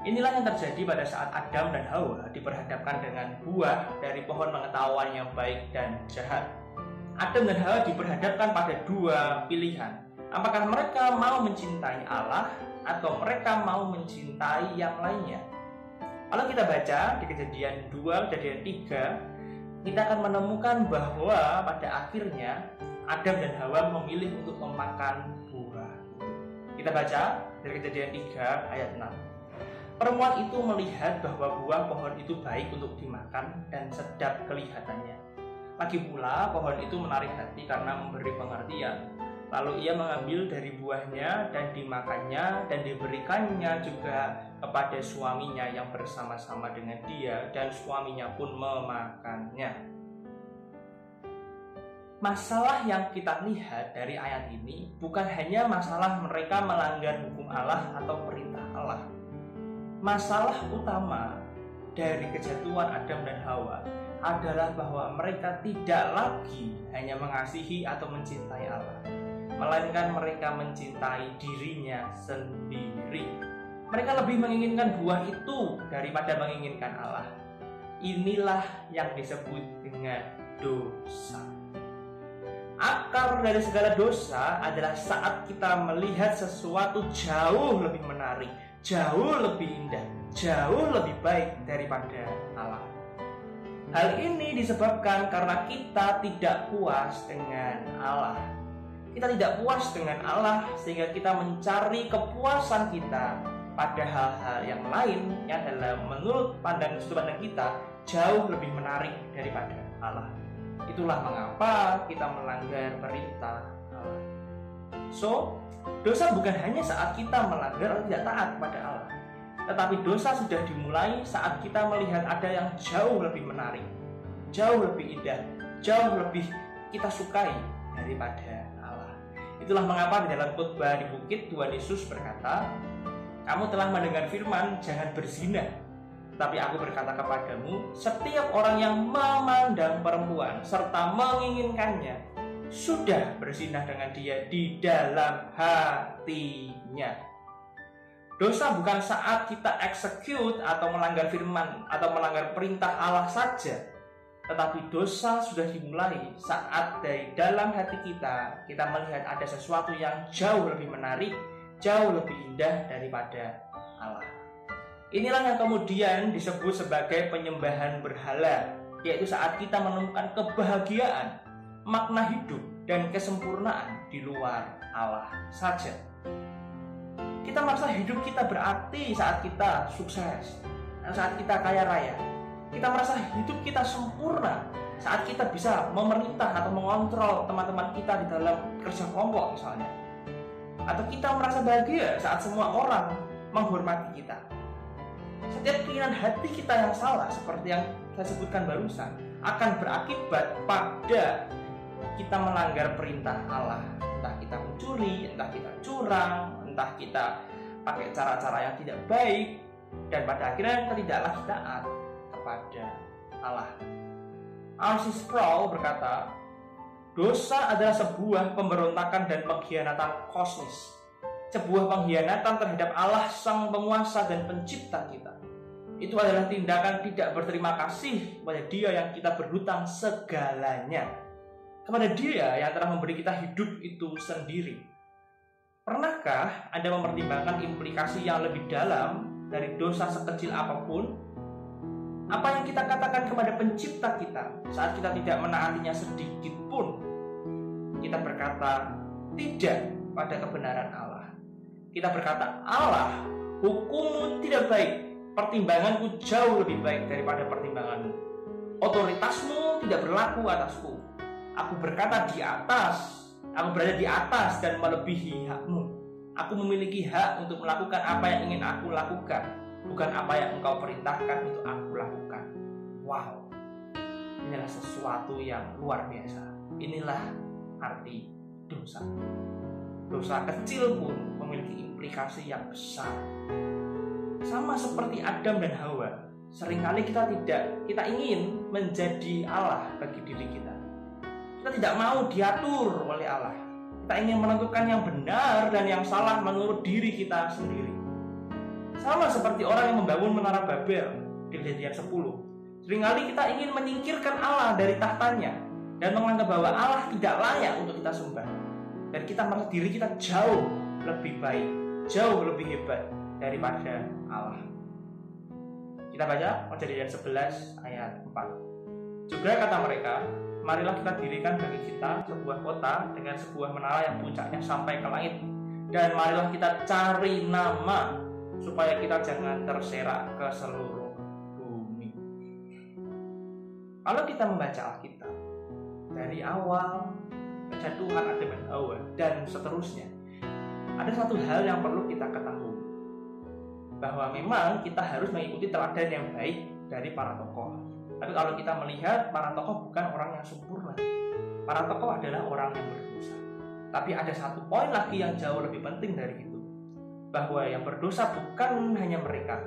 Inilah yang terjadi pada saat Adam dan Hawa diperhadapkan dengan buah dari pohon pengetahuan yang baik dan jahat. Adam dan Hawa diperhadapkan pada dua pilihan. Apakah mereka mau mencintai Allah atau mereka mau mencintai yang lainnya? Kalau kita baca di Kejadian 2, Kejadian 3, kita akan menemukan bahwa pada akhirnya Adam dan Hawa memilih untuk memakan buah. Kita baca dari Kejadian 3 ayat 6. Perempuan itu melihat bahwa buah pohon itu baik untuk dimakan dan sedap kelihatannya. Lagi pula pohon itu menarik hati karena memberi pengertian. Lalu ia mengambil dari buahnya dan dimakannya dan diberikannya juga kepada suaminya yang bersama-sama dengan dia, dan suaminya pun memakannya. Masalah yang kita lihat dari ayat ini bukan hanya masalah mereka melanggar hukum Allah atau perintah Allah. Masalah utama dari kejatuhan Adam dan Hawa adalah bahwa mereka tidak lagi hanya mengasihi atau mencintai Allah, melainkan mereka mencintai dirinya sendiri. Mereka lebih menginginkan buah itu daripada menginginkan Allah. Inilah yang disebut dengan dosa. Akar dari segala dosa adalah saat kita melihat sesuatu jauh lebih menarik, jauh lebih indah, jauh lebih baik daripada Allah. Hal ini disebabkan karena kita tidak puas dengan Allah. Kita tidak puas dengan Allah sehingga kita mencari kepuasan kita pada hal-hal yang lain yang adalah menurut sudut pandang kita jauh lebih menarik daripada Allah. Itulah mengapa kita melanggar perintah Allah. So, dosa bukan hanya saat kita melanggar atau tidak taat kepada Allah, tetapi dosa sudah dimulai saat kita melihat ada yang jauh lebih menarik, jauh lebih indah, jauh lebih kita sukai daripada Allah. Itulah mengapa di dalam khotbah di bukit Tuhan Yesus berkata, kamu telah mendengar firman, jangan berzina. Tapi aku berkata kepadamu, setiap orang yang memandang perempuan serta menginginkannya sudah berzinah dengan dia di dalam hatinya. Dosa bukan saat kita execute atau melanggar firman atau melanggar perintah Allah saja, tetapi dosa sudah dimulai saat dari dalam hati kita melihat ada sesuatu yang jauh lebih menarik, jauh lebih indah daripada Allah. Inilah yang kemudian disebut sebagai penyembahan berhala, yaitu saat kita menemukan kebahagiaan, makna hidup, dan kesempurnaan di luar Allah saja. Kita merasa hidup kita berarti saat kita sukses, saat kita kaya raya. Kita merasa hidup kita sempurna saat kita bisa memerintah atau mengontrol teman-teman kita di dalam kerja kelompok misalnya. Atau kita merasa bahagia saat semua orang menghormati kita. Setiap keinginan hati kita yang salah, seperti yang saya sebutkan barusan, akan berakibat pada kita melanggar perintah Allah. Entah kita mencuri, entah kita curang, entah kita pakai cara-cara yang tidak baik, dan pada akhirnya kita tidaklah taat kepada Allah. R.C. Sproul berkata, dosa adalah sebuah pemberontakan dan pengkhianatan kosmis, sebuah pengkhianatan terhadap Allah sang penguasa dan pencipta kita. Itu adalah tindakan tidak berterima kasih kepada Dia yang kita berhutang segalanya, kepada Dia yang telah memberi kita hidup itu sendiri. Pernahkah Anda mempertimbangkan implikasi yang lebih dalam dari dosa sekecil apapun? Apa yang kita katakan kepada pencipta kita saat kita tidak menaatinya sedikit pun? Kita berkata tidak pada kebenaran Allah. Kita berkata, Allah, hukummu tidak baik, pertimbanganku jauh lebih baik daripada pertimbanganmu. Otoritasmu tidak berlaku atasku. Aku berkata di atas, aku berada di atas dan melebihi hakmu. Aku memiliki hak untuk melakukan apa yang ingin aku lakukan, bukan apa yang engkau perintahkan untuk aku lakukan. Wow, inilah sesuatu yang luar biasa. Inilah arti dosa. Dosa kecil pun memiliki implikasi yang besar. Sama seperti Adam dan Hawa, seringkali kita ingin menjadi Allah bagi diri kita. Kita tidak mau diatur oleh Allah. Kita ingin menentukan yang benar dan yang salah menurut diri kita sendiri. Sama seperti orang yang membangun menara Babel di Kejadian 10. Seringkali kita ingin menyingkirkan Allah dari tahtanya dan menganggap bahwa Allah tidak layak untuk kita sembah. Dan kita merasa diri kita jauh lebih baik, jauh lebih hebat daripada Allah. Kita baca Kejadian 11 ayat 4. Juga kata mereka, marilah kita dirikan bagi kita sebuah kota dengan sebuah menara yang puncaknya sampai ke langit. Dan marilah kita cari nama supaya kita jangan terserak ke seluruh bumi. Kalau kita membaca Alkitab dari awal kejatuhan Adam dan Hawa dan seterusnya, ada satu hal yang perlu kita ketahui, bahwa memang kita harus mengikuti teladan yang baik dari para tokoh. Tapi kalau kita melihat, para tokoh bukan orang yang sempurna. Para tokoh adalah orang yang berdosa. Tapi ada satu poin lagi yang jauh lebih penting dari itu, bahwa yang berdosa bukan hanya mereka,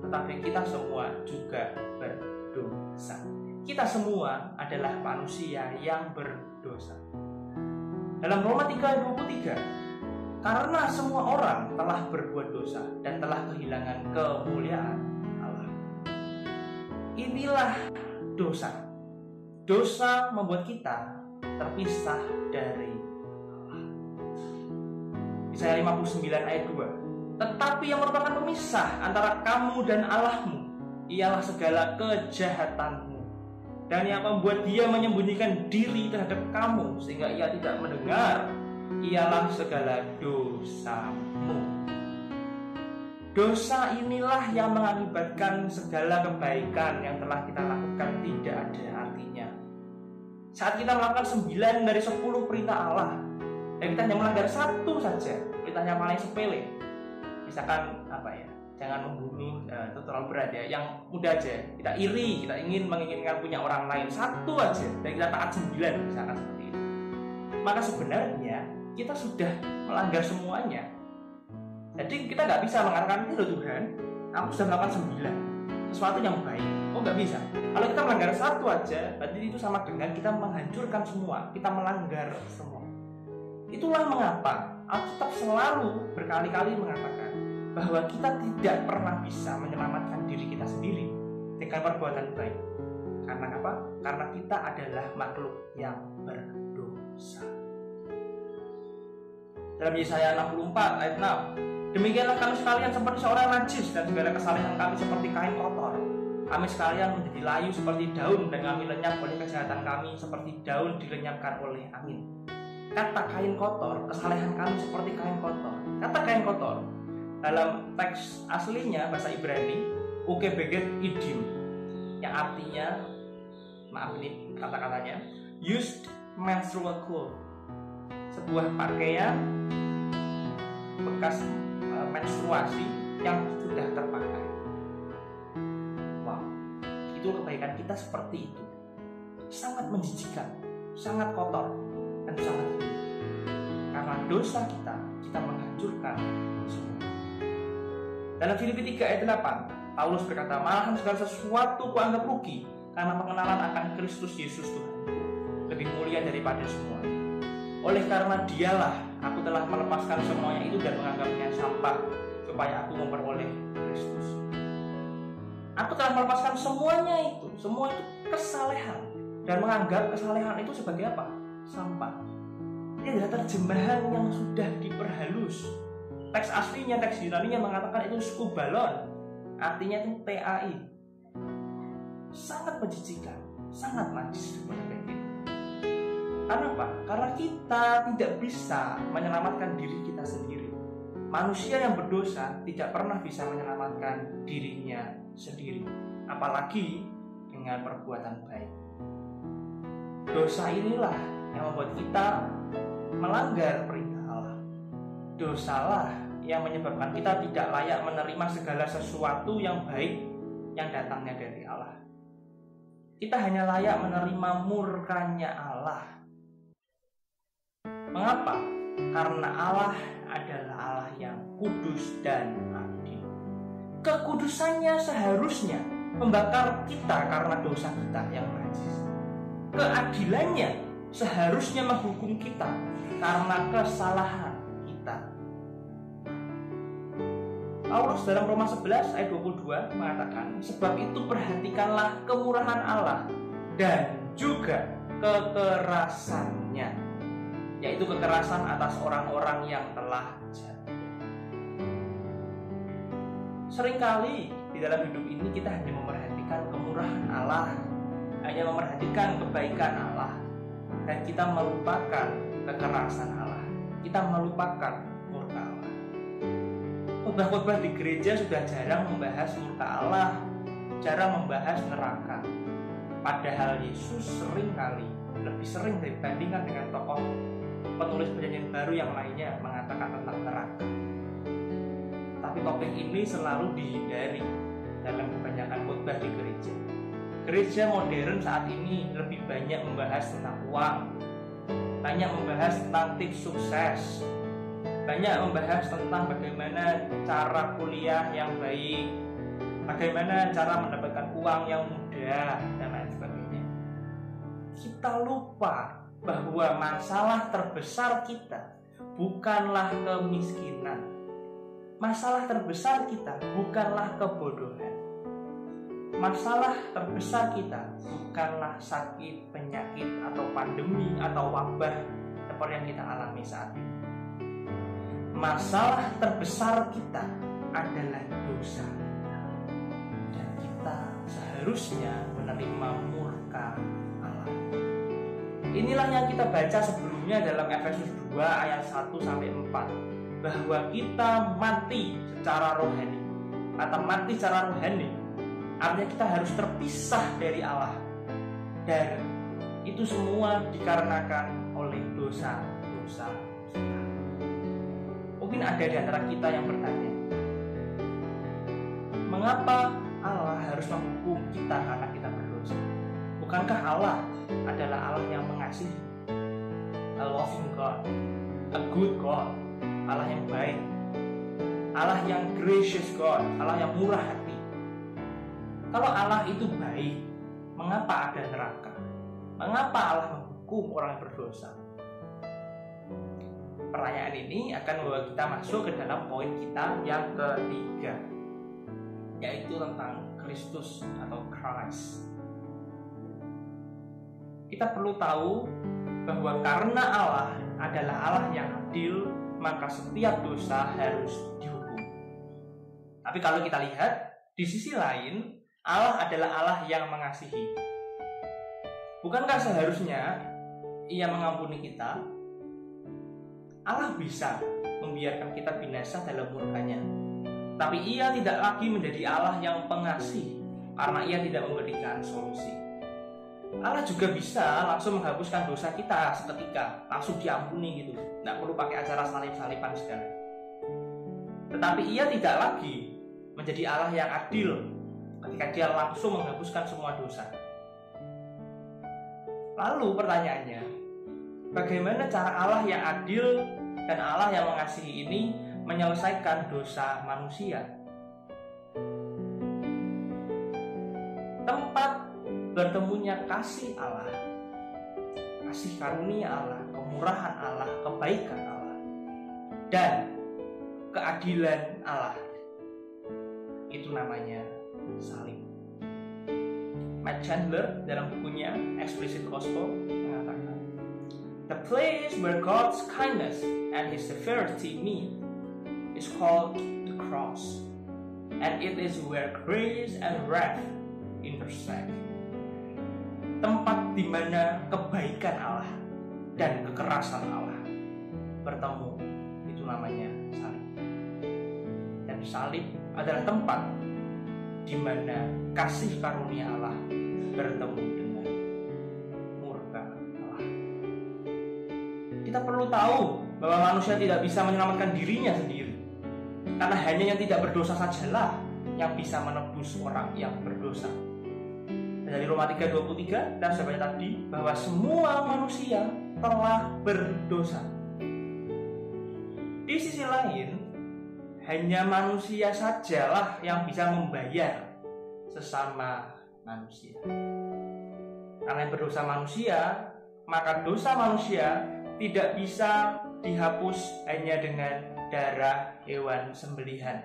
tetapi kita semua juga berdosa. Kita semua adalah manusia yang berdosa. Dalam Roma 3:23, karena semua orang telah berbuat dosa dan telah kehilangan kemuliaan Allah. Inilah dosa. Dosa membuat kita terpisah dari Allah. Yesaya 59 ayat 2. Tetapi yang merupakan pemisah antara kamu dan Allahmu ialah segala kejahatanmu, dan yang membuat Dia menyembunyikan diri terhadap kamu sehingga Ia tidak mendengar ialah segala dosamu. Dosa inilah yang mengakibatkan segala kebaikan yang telah kita lakukan tidak ada artinya. Saat kita melakukan 9 dari 10 perintah Allah dan kita hanya melanggar satu saja, perintahnya paling sepele, misalkan jangan membunuh, itu terlalu berat ya. Yang mudah aja, kita iri, kita menginginkan punya orang lain, satu aja, dan kita taat 9, misalkan seperti itu. Maka sebenarnya kita sudah melanggar semuanya. Jadi kita nggak bisa mengatakan, ini loh Tuhan, aku sudah melakukan 9, sesuatu yang baik. Oh, nggak bisa. Kalau kita melanggar satu aja, berarti itu sama dengan kita menghancurkan semua, kita melanggar semua. Itulah mengapa Alkitab selalu berkali-kali mengatakan bahwa kita tidak pernah bisa menyelamatkan diri kita sendiri dengan perbuatan baik. Karena apa? Karena kita adalah makhluk yang berdosa. Dalam Yesaya 64 ayat 6, demikianlah kami sekalian seperti seorang najis, dan segala kesalehan kami seperti kain kotor. Kami sekalian menjadi layu seperti daun, dan kami lenyap oleh kejahatan kami seperti daun dilenyapkan oleh angin. Kata kain kotor, kesalehan kami seperti kain kotor. Kata kain kotor dalam teks aslinya bahasa Ibrani ukebeget idim, yang artinya, maaf ini kata-katanya, used menstrual cloth, sebuah pakaian bekas menstruasi yang sudah terpakai. Wow, itu kebaikan kita seperti itu, sangat menjijikan, sangat kotor, dan sangat buruk. Karena dosa kita menghancurkan semua. Dalam Filipi 3 ayat 8, Paulus berkata, malahan segala sesuatu kuanggap rugi karena pengenalan akan Kristus Yesus Tuhan lebih mulia daripada semua. Oleh karena Dialah aku telah melepaskan semuanya itu dan menganggapnya sampah supaya aku memperoleh Kristus. Aku telah melepaskan semuanya itu, semua itu kesalehan, dan menganggap kesalehan itu sebagai apa? Sampah. Ini adalah terjemahan yang sudah diperhalus. Teks aslinya, teks Yunaninya mengatakan itu skubalon, artinya itu TAI. Sangat menjijikan, sangat najis sebenarnya gitu. Karena apa? Karena kita tidak bisa menyelamatkan diri kita sendiri. Manusia yang berdosa tidak pernah bisa menyelamatkan dirinya sendiri, apalagi dengan perbuatan baik. Dosa inilah yang membuat kita melanggar perintah Allah. Dosalah yang menyebabkan kita tidak layak menerima segala sesuatu yang baik yang datangnya dari Allah. Kita hanya layak menerima murkanya Allah. Mengapa? Karena Allah adalah Allah yang kudus dan adil. Kekudusannya seharusnya membakar kita karena dosa kita yang najis. Keadilannya seharusnya menghukum kita karena kesalahan kita. Paulus dalam Roma 11 ayat 22 mengatakan, sebab itu perhatikanlah kemurahan Allah dan juga kekerasannya, yaitu kekerasan atas orang-orang yang telah jatuh. Seringkali di dalam hidup ini kita hanya memperhatikan kemurahan Allah, hanya memperhatikan kebaikan Allah, dan kita melupakan kekerasan Allah, kita melupakan murka Allah. Khotbah-khotbah di gereja sudah jarang membahas murka Allah, jarang membahas neraka. Padahal Yesus seringkali, lebih sering dibandingkan dengan tokoh penulis perjanjian baru yang lainnya mengatakan tentang neraka. Tapi topik ini selalu dihindari dalam kebanyakan khotbah di gereja. Gereja modern saat ini lebih banyak membahas tentang uang, banyak membahas tentang tips sukses, banyak membahas tentang bagaimana cara kuliah yang baik, bagaimana cara mendapatkan uang yang mudah, dan lain sebagainya. Kita lupa bahwa masalah terbesar kita bukanlah kemiskinan. Masalah terbesar kita bukanlah kebodohan. Masalah terbesar kita bukanlah sakit, penyakit, atau pandemi, atau wabah seperti yang kita alami saat ini. Masalah terbesar kita adalah dosa kita, dan kita seharusnya menerima murka Allah. Inilah yang kita baca sebelumnya dalam Efesus 2 ayat 1-4, bahwa kita mati secara rohani, atau mati secara rohani artinya kita harus terpisah dari Allah, dan itu semua dikarenakan oleh dosa-dosa kita. Mungkin ada di antara kita yang bertanya, mengapa Allah harus menghukum kita karena kita berdosa? Bukankah Allah adalah Allah yang mengasihi, a loving God, a good God, Allah yang baik, Allah yang gracious God, Allah yang murah hati? Kalau Allah itu baik, mengapa ada neraka? Mengapa Allah menghukum orang yang berdosa? Pertanyaan ini akan membawa kita masuk ke dalam poin kita yang ketiga, yaitu tentang Kristus atau Christ. Kita perlu tahu bahwa karena Allah adalah Allah yang adil, maka setiap dosa harus dihukum. Tapi kalau kita lihat di sisi lain, Allah adalah Allah yang mengasihi. Bukankah seharusnya Ia mengampuni kita? Allah bisa membiarkan kita binasa dalam murka-Nya, tapi Ia tidak lagi menjadi Allah yang pengasih karena Ia tidak memberikan solusi. Allah juga bisa langsung menghapuskan dosa kita seketika, langsung diampuni gitu, tidak perlu pakai acara salib-saliban segala. Tetapi Ia tidak lagi menjadi Allah yang adil ketika Dia langsung menghapuskan semua dosa. Lalu pertanyaannya, bagaimana cara Allah yang adil dan Allah yang mengasihi ini menyelesaikan dosa manusia? Tempat bertemunya kasih Allah, kasih karunia Allah, kemurahan Allah, kebaikan Allah, dan keadilan Allah, itu namanya salib. Matt Chandler dalam bukunya Explicit Gospel mengatakan, the place where God's kindness and His severity meet is called the cross, and it is where grace and wrath intersect. Tempat di mana kebaikan Allah dan kekerasan Allah bertemu, itu namanya salib. Dan salib adalah tempat di mana kasih karunia Allah bertemu dengan murka Allah. Kita perlu tahu bahwa manusia tidak bisa menyelamatkan dirinya sendiri, karena hanya yang tidak berdosa sajalah yang bisa menebus orang yang berdosa. Dari Roma 3:23 dan saya baca tadi bahwa semua manusia telah berdosa. Di sisi lain, hanya manusia sajalah yang bisa membayar sesama manusia. Karena yang berdosa manusia, maka dosa manusia tidak bisa dihapus hanya dengan darah hewan sembelihan.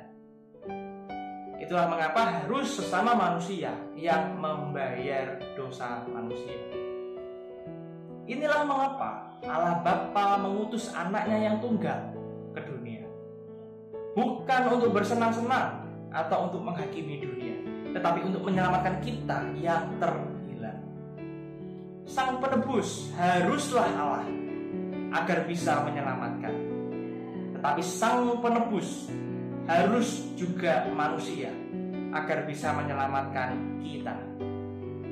Itulah mengapa harus sesama manusia yang membayar dosa manusia. Inilah mengapa Allah Bapa mengutus anaknya yang tunggal ke dunia. Bukan untuk bersenang-senang atau untuk menghakimi dunia, tetapi untuk menyelamatkan kita yang terhilang. Sang penebus haruslah Allah agar bisa menyelamatkan. Tetapi sang penebus harus juga manusia agar bisa menyelamatkan kita.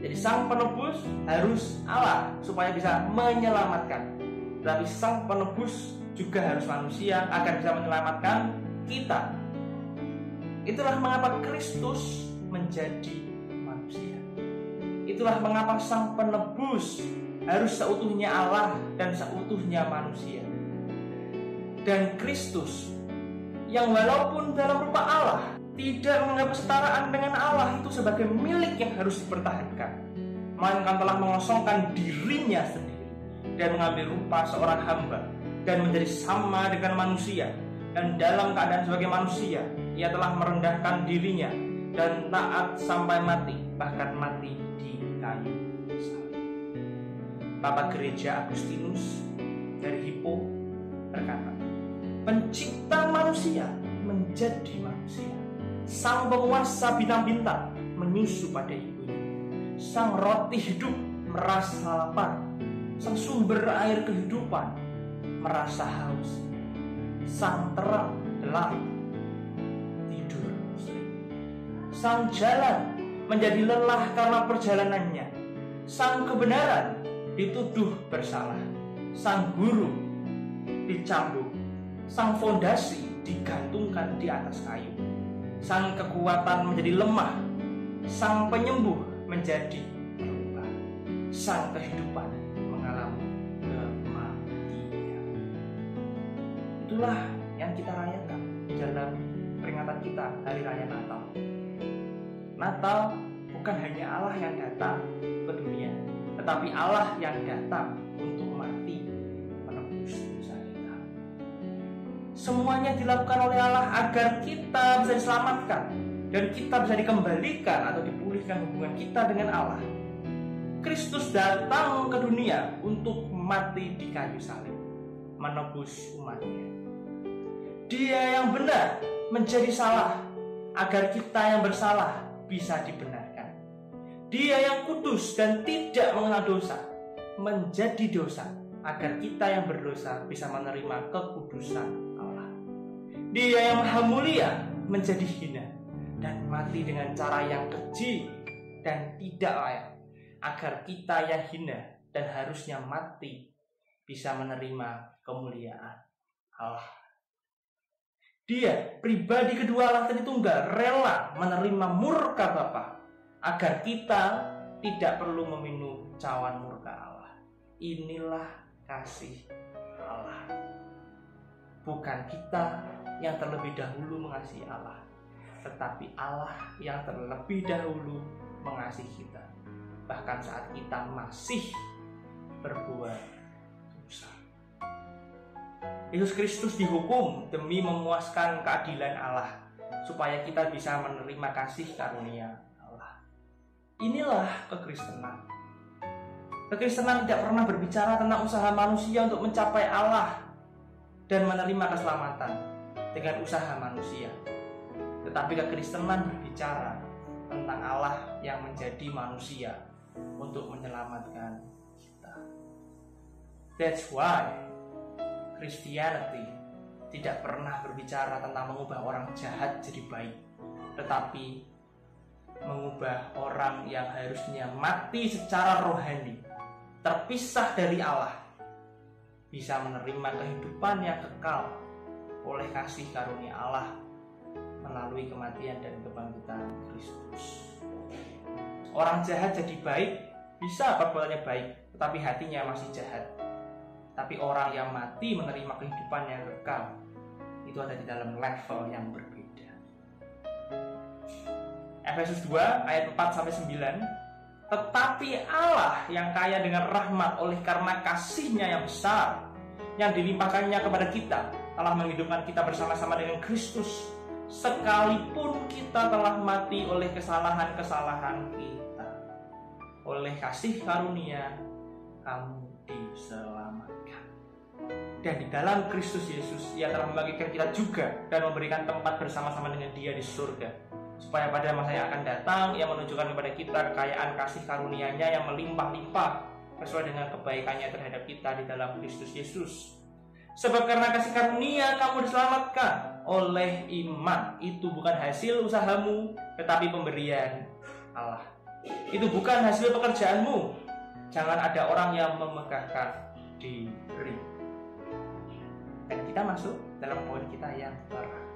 Jadi sang penebus harus Allah supaya bisa menyelamatkan. Tetapi sang penebus juga harus manusia agar bisa menyelamatkan kita. Itulah mengapa Kristus menjadi manusia. Itulah mengapa sang penebus harus seutuhnya Allah dan seutuhnya manusia. Dan Kristus yang walaupun dalam rupa Allah tidak menganggap kesetaraan dengan Allah itu sebagai milik yang harus dipertahankan, melainkan telah mengosongkan dirinya sendiri dan mengambil rupa seorang hamba dan menjadi sama dengan manusia. Dan dalam keadaan sebagai manusia, Ia telah merendahkan dirinya dan taat sampai mati, bahkan mati di kayu salib. Bapak Gereja Agustinus dari Hippo berkata, pencipta manusia menjadi manusia, sang penguasa bintang-bintang menyusu pada ibunya, sang roti hidup merasa lapar, sang sumber air kehidupan merasa haus, sang terang gelap tidur, sang jalan menjadi lelah karena perjalanannya, sang kebenaran dituduh bersalah, sang guru dicambuk, sang fondasi digantungkan di atas kayu, sang kekuatan menjadi lemah, sang penyembuh menjadi terluka, sang kehidupan mengalami kematian. Itulah yang kita rayakan dalam peringatan kita Hari Raya Natal. Natal bukan hanya Allah yang datang ke dunia, tetapi Allah yang datang untuk mati menebus dosa kita. Semuanya dilakukan oleh Allah agar kita bisa diselamatkan dan kita bisa dikembalikan atau dipulihkan hubungan kita dengan Allah. Kristus datang ke dunia untuk mati di kayu salib, menebus umatnya. Dia yang benar menjadi salah agar kita yang bersalah bisa dibenarkan. Dia yang kudus dan tidak mengenal dosa menjadi dosa, agar kita yang berdosa bisa menerima kekudusan Allah. Dia yang maha mulia menjadi hina dan mati dengan cara yang keji dan tidak layak, agar kita yang hina dan harusnya mati bisa menerima kemuliaan Allah. Dia, pribadi kedua Allah Tritunggal, rela menerima murka Bapa agar kita tidak perlu meminum cawan murka Allah. Inilah kasih Allah. Bukan kita yang terlebih dahulu mengasihi Allah, tetapi Allah yang terlebih dahulu mengasihi kita, bahkan saat kita masih berbuat dosa. Yesus Kristus dihukum demi memuaskan keadilan Allah, supaya kita bisa menerima kasih karunia Allah. Inilah kekristenan. Kekristenan tidak pernah berbicara tentang usaha manusia untuk mencapai Allah dan menerima keselamatan dengan usaha manusia. Tetapi kekristenan berbicara tentang Allah yang menjadi manusia untuk menyelamatkan kita. That's why Christianity tidak pernah berbicara tentang mengubah orang jahat jadi baik, tetapi mengubah orang yang harusnya mati secara rohani, terpisah dari Allah, bisa menerima kehidupan yang kekal oleh kasih karunia Allah melalui kematian dan kebangkitan Kristus. Orang jahat jadi baik, bisa perbuatannya baik, tetapi hatinya masih jahat. Tapi orang yang mati menerima kehidupan yang kekal, itu ada di dalam level yang berbeda. Efesus 2 ayat 4-9. Tetapi Allah yang kaya dengan rahmat oleh karena kasih-Nya yang besar yang dilimpahkannya kepada kita, telah menghidupkan kita bersama-sama dengan Kristus, sekalipun kita telah mati oleh kesalahan-kesalahan kita. Oleh kasih karunia kamu diselamatkan. Dan di dalam Kristus Yesus, Ia telah membagikan kita juga dan memberikan tempat bersama-sama dengan Dia di surga, supaya pada masa yang akan datang Ia menunjukkan kepada kita kekayaan kasih karunia-Nya yang melimpah-limpah sesuai dengan kebaikan-Nya terhadap kita di dalam Kristus Yesus. Sebab karena kasih karunia kamu diselamatkan oleh iman. Itu bukan hasil usahamu, tetapi pemberian Allah. Itu bukan hasil pekerjaanmu. Jangan ada orang yang memegahkan diri. Dan kita masuk dalam poin kita yang terakhir.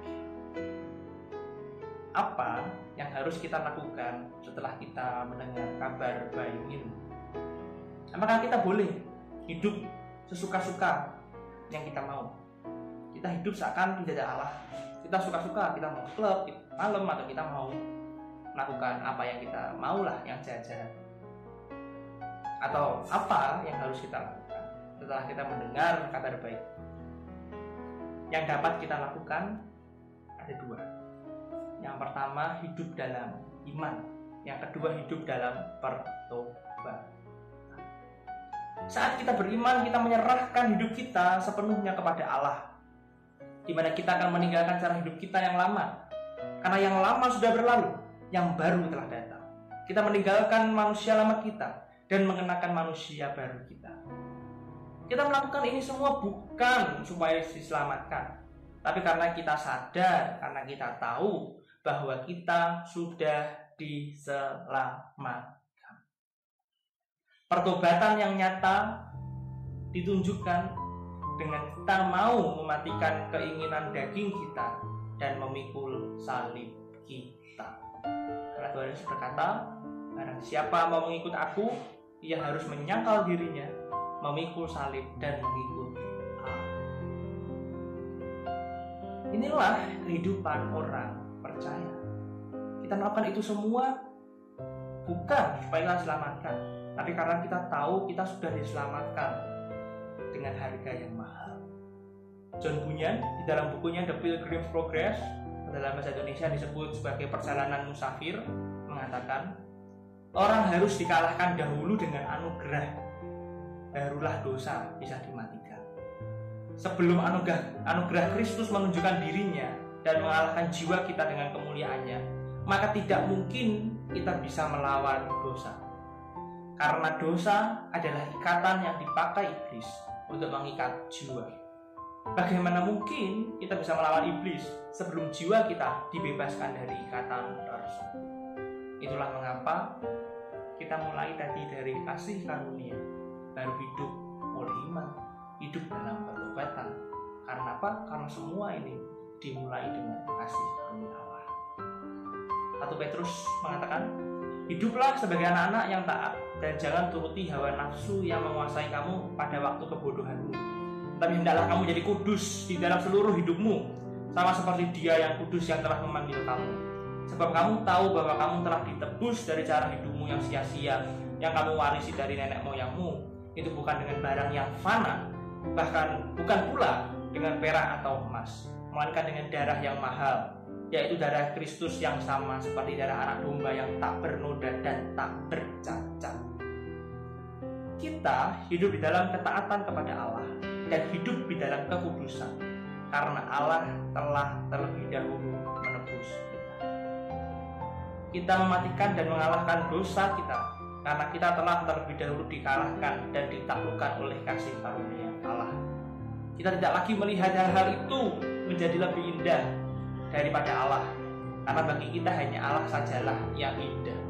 Apa yang harus kita lakukan setelah kita mendengar kabar baik ini? Apakah kita boleh hidup sesuka-suka yang kita mau? Kita hidup seakan tidak ada Allah. Kita suka-suka, kita mau klub malam, atau kita mau melakukan apa yang kita maulah, yang jahat-jahat. Atau apa yang harus kita lakukan setelah kita mendengar kabar baik? Yang dapat kita lakukan ada dua. Yang pertama, hidup dalam iman. Yang kedua, hidup dalam pertobatan. Saat kita beriman, kita menyerahkan hidup kita sepenuhnya kepada Allah, di mana kita akan meninggalkan cara hidup kita yang lama. Karena yang lama sudah berlalu, yang baru telah datang. Kita meninggalkan manusia lama kita dan mengenakan manusia baru kita. Kita melakukan ini semua bukan supaya diselamatkan, tapi karena kita sadar, karena kita tahu bahwa kita sudah diselamatkan. Pertobatan yang nyata ditunjukkan dengan kita mau mematikan keinginan daging kita dan memikul salib kita. Karena Tuhan Yesus berkata, barang siapa mau mengikut aku, ia harus menyangkal dirinya, memikul salib dan mengikut aku. Inilah kehidupan orang percaya. Kita melakukan itu semua bukan supaya kita diselamatkan, tapi karena kita tahu kita sudah diselamatkan dengan harga yang mahal. John Bunyan di dalam bukunya The Pilgrim's Progress, dalam bahasa Indonesia disebut sebagai perjalanan musafir, mengatakan, orang harus dikalahkan dahulu dengan anugerah, barulah dosa bisa dimatikan. Sebelum anugerah Kristus menunjukkan dirinya dan mengalahkan jiwa kita dengan kemuliaannya, maka tidak mungkin kita bisa melawan dosa. Karena dosa adalah ikatan yang dipakai iblis untuk mengikat jiwa. Bagaimana mungkin kita bisa melawan iblis sebelum jiwa kita dibebaskan dari ikatan tersebut? Itulah mengapa kita mulai tadi dari kasih karunia, baru hidup oleh iman, hidup dalam pertobatan. Karena apa? Karena semua ini dimulai dengan kasih karunia Allah. 1 Petrus mengatakan, hiduplah sebagai anak-anak yang taat dan jangan turuti hawa nafsu yang menguasai kamu pada waktu kebodohanmu. Tapi hendaklah kamu jadi kudus di dalam seluruh hidupmu, sama seperti Dia yang kudus yang telah memanggil kamu. Sebab kamu tahu bahwa kamu telah ditebus dari cara hidupmu yang sia-sia, yang kamu warisi dari nenek moyangmu. Itu bukan dengan barang yang fana, bahkan bukan pula dengan perak atau emas, melainkan dengan darah yang mahal, yaitu darah Kristus yang sama seperti darah anak domba yang tak bernoda dan tak bercacat. Kita hidup di dalam ketaatan kepada Allah dan hidup di dalam kekudusan, karena Allah telah terlebih dahulu menebus kita. Kita mematikan dan mengalahkan dosa kita, karena kita telah terlebih dahulu dikalahkan dan ditaklukkan oleh kasih karunia Allah. Kita tidak lagi melihat hal-hal itu menjadi lebih indah daripada Allah, karena bagi kita hanya Allah sajalah yang indah.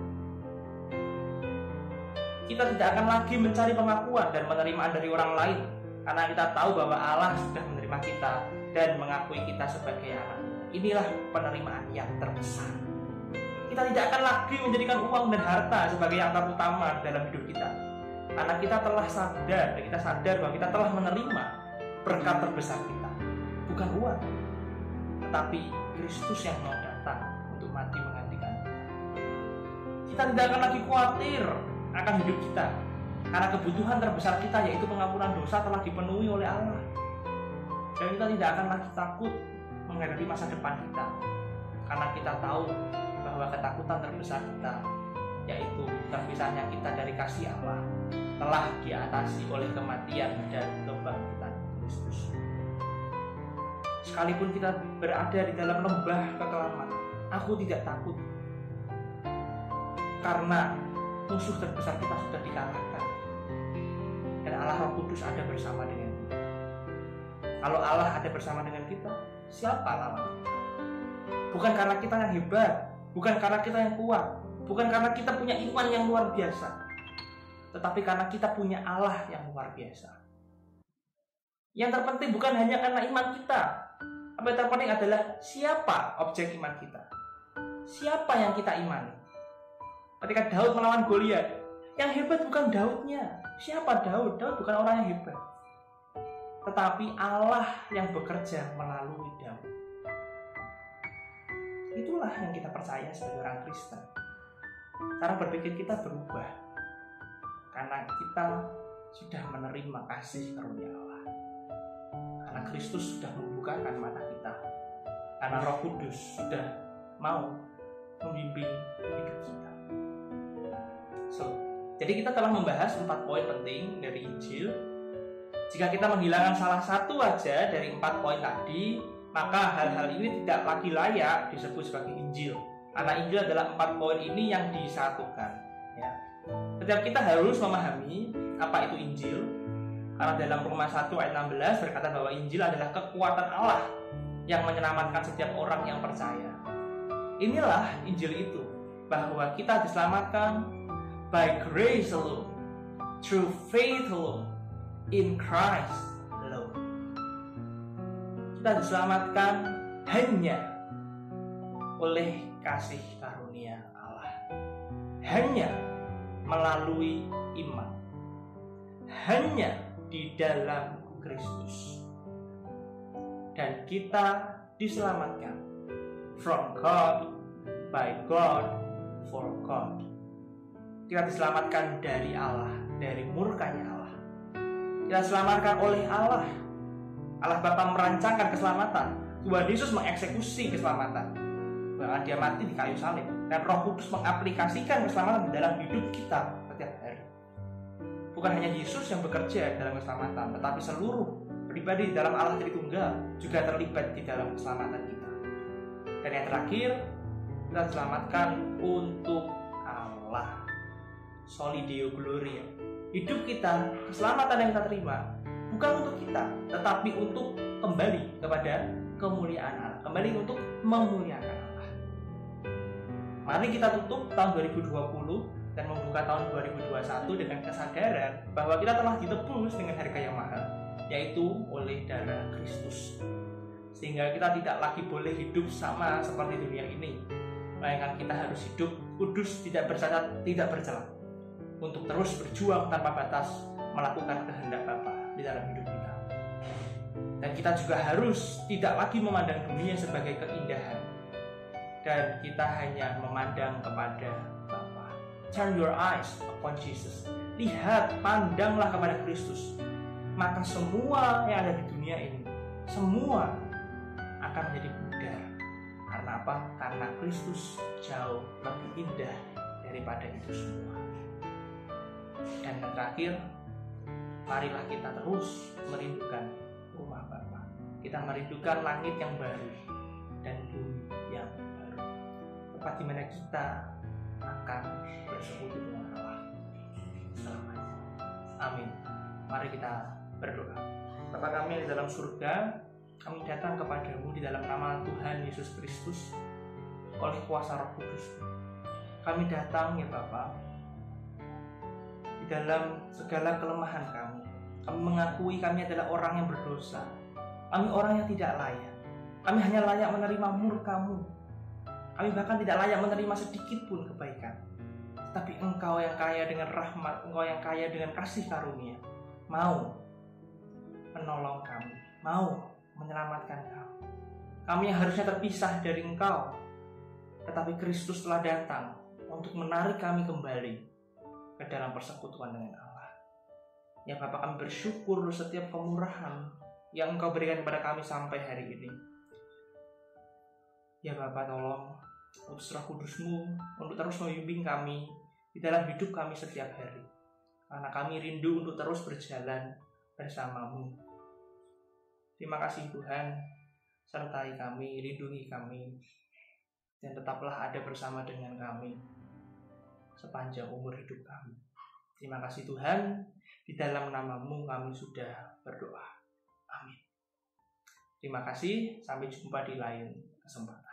Kita tidak akan lagi mencari pengakuan dan penerimaan dari orang lain, karena kita tahu bahwa Allah sudah menerima kita dan mengakui kita sebagai anak. Inilah penerimaan yang terbesar. Kita tidak akan lagi menjadikan uang dan harta sebagai yang terutama dalam hidup kita, karena kita telah sadar dan kita sadar bahwa kita telah menerima berkat terbesar kita, bukan uang, tetapi Kristus yang mau datang untuk mati menggantikan. Kita tidak akan lagi khawatir akan hidup kita, karena kebutuhan terbesar kita yaitu pengampunan dosa telah dipenuhi oleh Allah. Dan kita tidak akan lagi takut menghadapi masa depan kita, karena kita tahu bahwa ketakutan terbesar kita, yaitu terpisahnya kita dari kasih Allah, telah diatasi oleh kematian dan kebangkitan Kristus. Sekalipun kita berada di dalam lembah kekelaman, aku tidak takut, karena musuh terbesar kita sudah dikalahkan dan Allah Roh Kudus ada bersama dengan kita. Kalau Allah ada bersama dengan kita, siapa lawan kita? Bukan karena kita yang hebat, bukan karena kita yang kuat, bukan karena kita punya iman yang luar biasa, tetapi karena kita punya Allah yang luar biasa. Yang terpenting bukan hanya karena iman kita, tapi yang terpenting adalah siapa objek iman kita, siapa yang kita imani. Ketika Daud melawan Goliat, yang hebat bukan Daudnya. Siapa Daud? Daud bukan orang yang hebat, tetapi Allah yang bekerja melalui Daud. Itulah yang kita percaya sebagai orang Kristen. Cara berpikir kita berubah karena kita sudah menerima kasih karunia Allah, karena Kristus sudah membukakan mata kita, karena Roh Kudus sudah mau membimbing hidup kita. Jadi kita telah membahas 4 poin penting dari Injil. Jika kita menghilangkan salah satu aja dari 4 poin tadi, maka hal-hal ini tidak lagi layak disebut sebagai Injil. Karena Injil adalah 4 poin ini yang disatukan. Ya. Setiap kita harus memahami apa itu Injil. Karena dalam Roma 1 ayat 16 berkata bahwa Injil adalah kekuatan Allah yang menyelamatkan setiap orang yang percaya. Inilah Injil itu, bahwa kita diselamatkan by grace alone, through faith alone, in Christ alone. Kita diselamatkan hanya oleh kasih karunia Allah, hanya melalui iman, hanya di dalam Kristus. Dan kita diselamatkan from God, by God, for God. Kita diselamatkan dari Allah, dari murkanya Allah. Kita diselamatkan oleh Allah. Allah Bapa merancangkan keselamatan. Tuhan Yesus mengeksekusi keselamatan. Bahkan Dia mati di kayu salib. Dan Roh Kudus mengaplikasikan keselamatan di dalam hidup kita setiap hari. Bukan hanya Yesus yang bekerja dalam keselamatan, tetapi seluruh pribadi di dalam Allah Tritunggal juga terlibat di dalam keselamatan kita. Dan yang terakhir, kita diselamatkan untuk Allah. Soli Deo Gloria. Hidup kita, keselamatan yang kita terima bukan untuk kita, tetapi untuk kembali kepada kemuliaan Allah, kembali untuk memuliakan Allah. Mari kita tutup tahun 2020 dan membuka tahun 2021 dengan kesadaran bahwa kita telah ditebus dengan harga yang mahal, yaitu oleh darah Kristus. Sehingga kita tidak lagi boleh hidup sama seperti dunia ini, melainkan kita harus hidup kudus, tidak bercacat, tidak bercela, untuk terus berjuang tanpa batas melakukan kehendak Bapa di dalam hidup kita. Dan kita juga harus tidak lagi memandang dunia sebagai keindahan, dan kita hanya memandang kepada Bapa. Turn your eyes upon Jesus. Lihat, pandanglah kepada Kristus. Maka semua yang ada di dunia ini, semua akan menjadi pudar. Karena apa? Karena Kristus jauh lebih indah daripada itu semua. Dan yang terakhir, marilah kita terus merindukan rumah Bapa. Kita merindukan langit yang baru dan bumi yang baru, tempat di mana kita akan bersekutu dengan Allah selamanya. Amin. Mari kita berdoa. Bapa kami di dalam surga, kami datang kepadamu di dalam nama Tuhan Yesus Kristus oleh kuasa Roh Kudus. Kami datang ya Bapa, di dalam segala kelemahan kami. Kami mengakui kami adalah orang yang berdosa. Kami orang yang tidak layak. Kami hanya layak menerima murka-Mu. Kami bahkan tidak layak menerima sedikit pun kebaikan. Tetapi Engkau yang kaya dengan rahmat, Engkau yang kaya dengan kasih karunia, mau menolong kami, mau menyelamatkan kami. Kami yang harusnya terpisah dari Engkau, tetapi Kristus telah datang untuk menarik kami kembali ke dalam persekutuan dengan Allah. Ya Bapa, kami bersyukur setiap kemurahan yang Engkau berikan kepada kami sampai hari ini. Ya Bapa, tolong utus Roh Kudus-Mu untuk terus membimbing kami di dalam hidup kami setiap hari, karena kami rindu untuk terus berjalan bersama-Mu. Terima kasih Tuhan, sertai kami, lindungi kami, dan tetaplah ada bersama dengan kami sepanjang umur hidup kami. Terima kasih Tuhan, di dalam nama-Mu kami sudah berdoa. Amin. Terima kasih, sampai jumpa di lain kesempatan.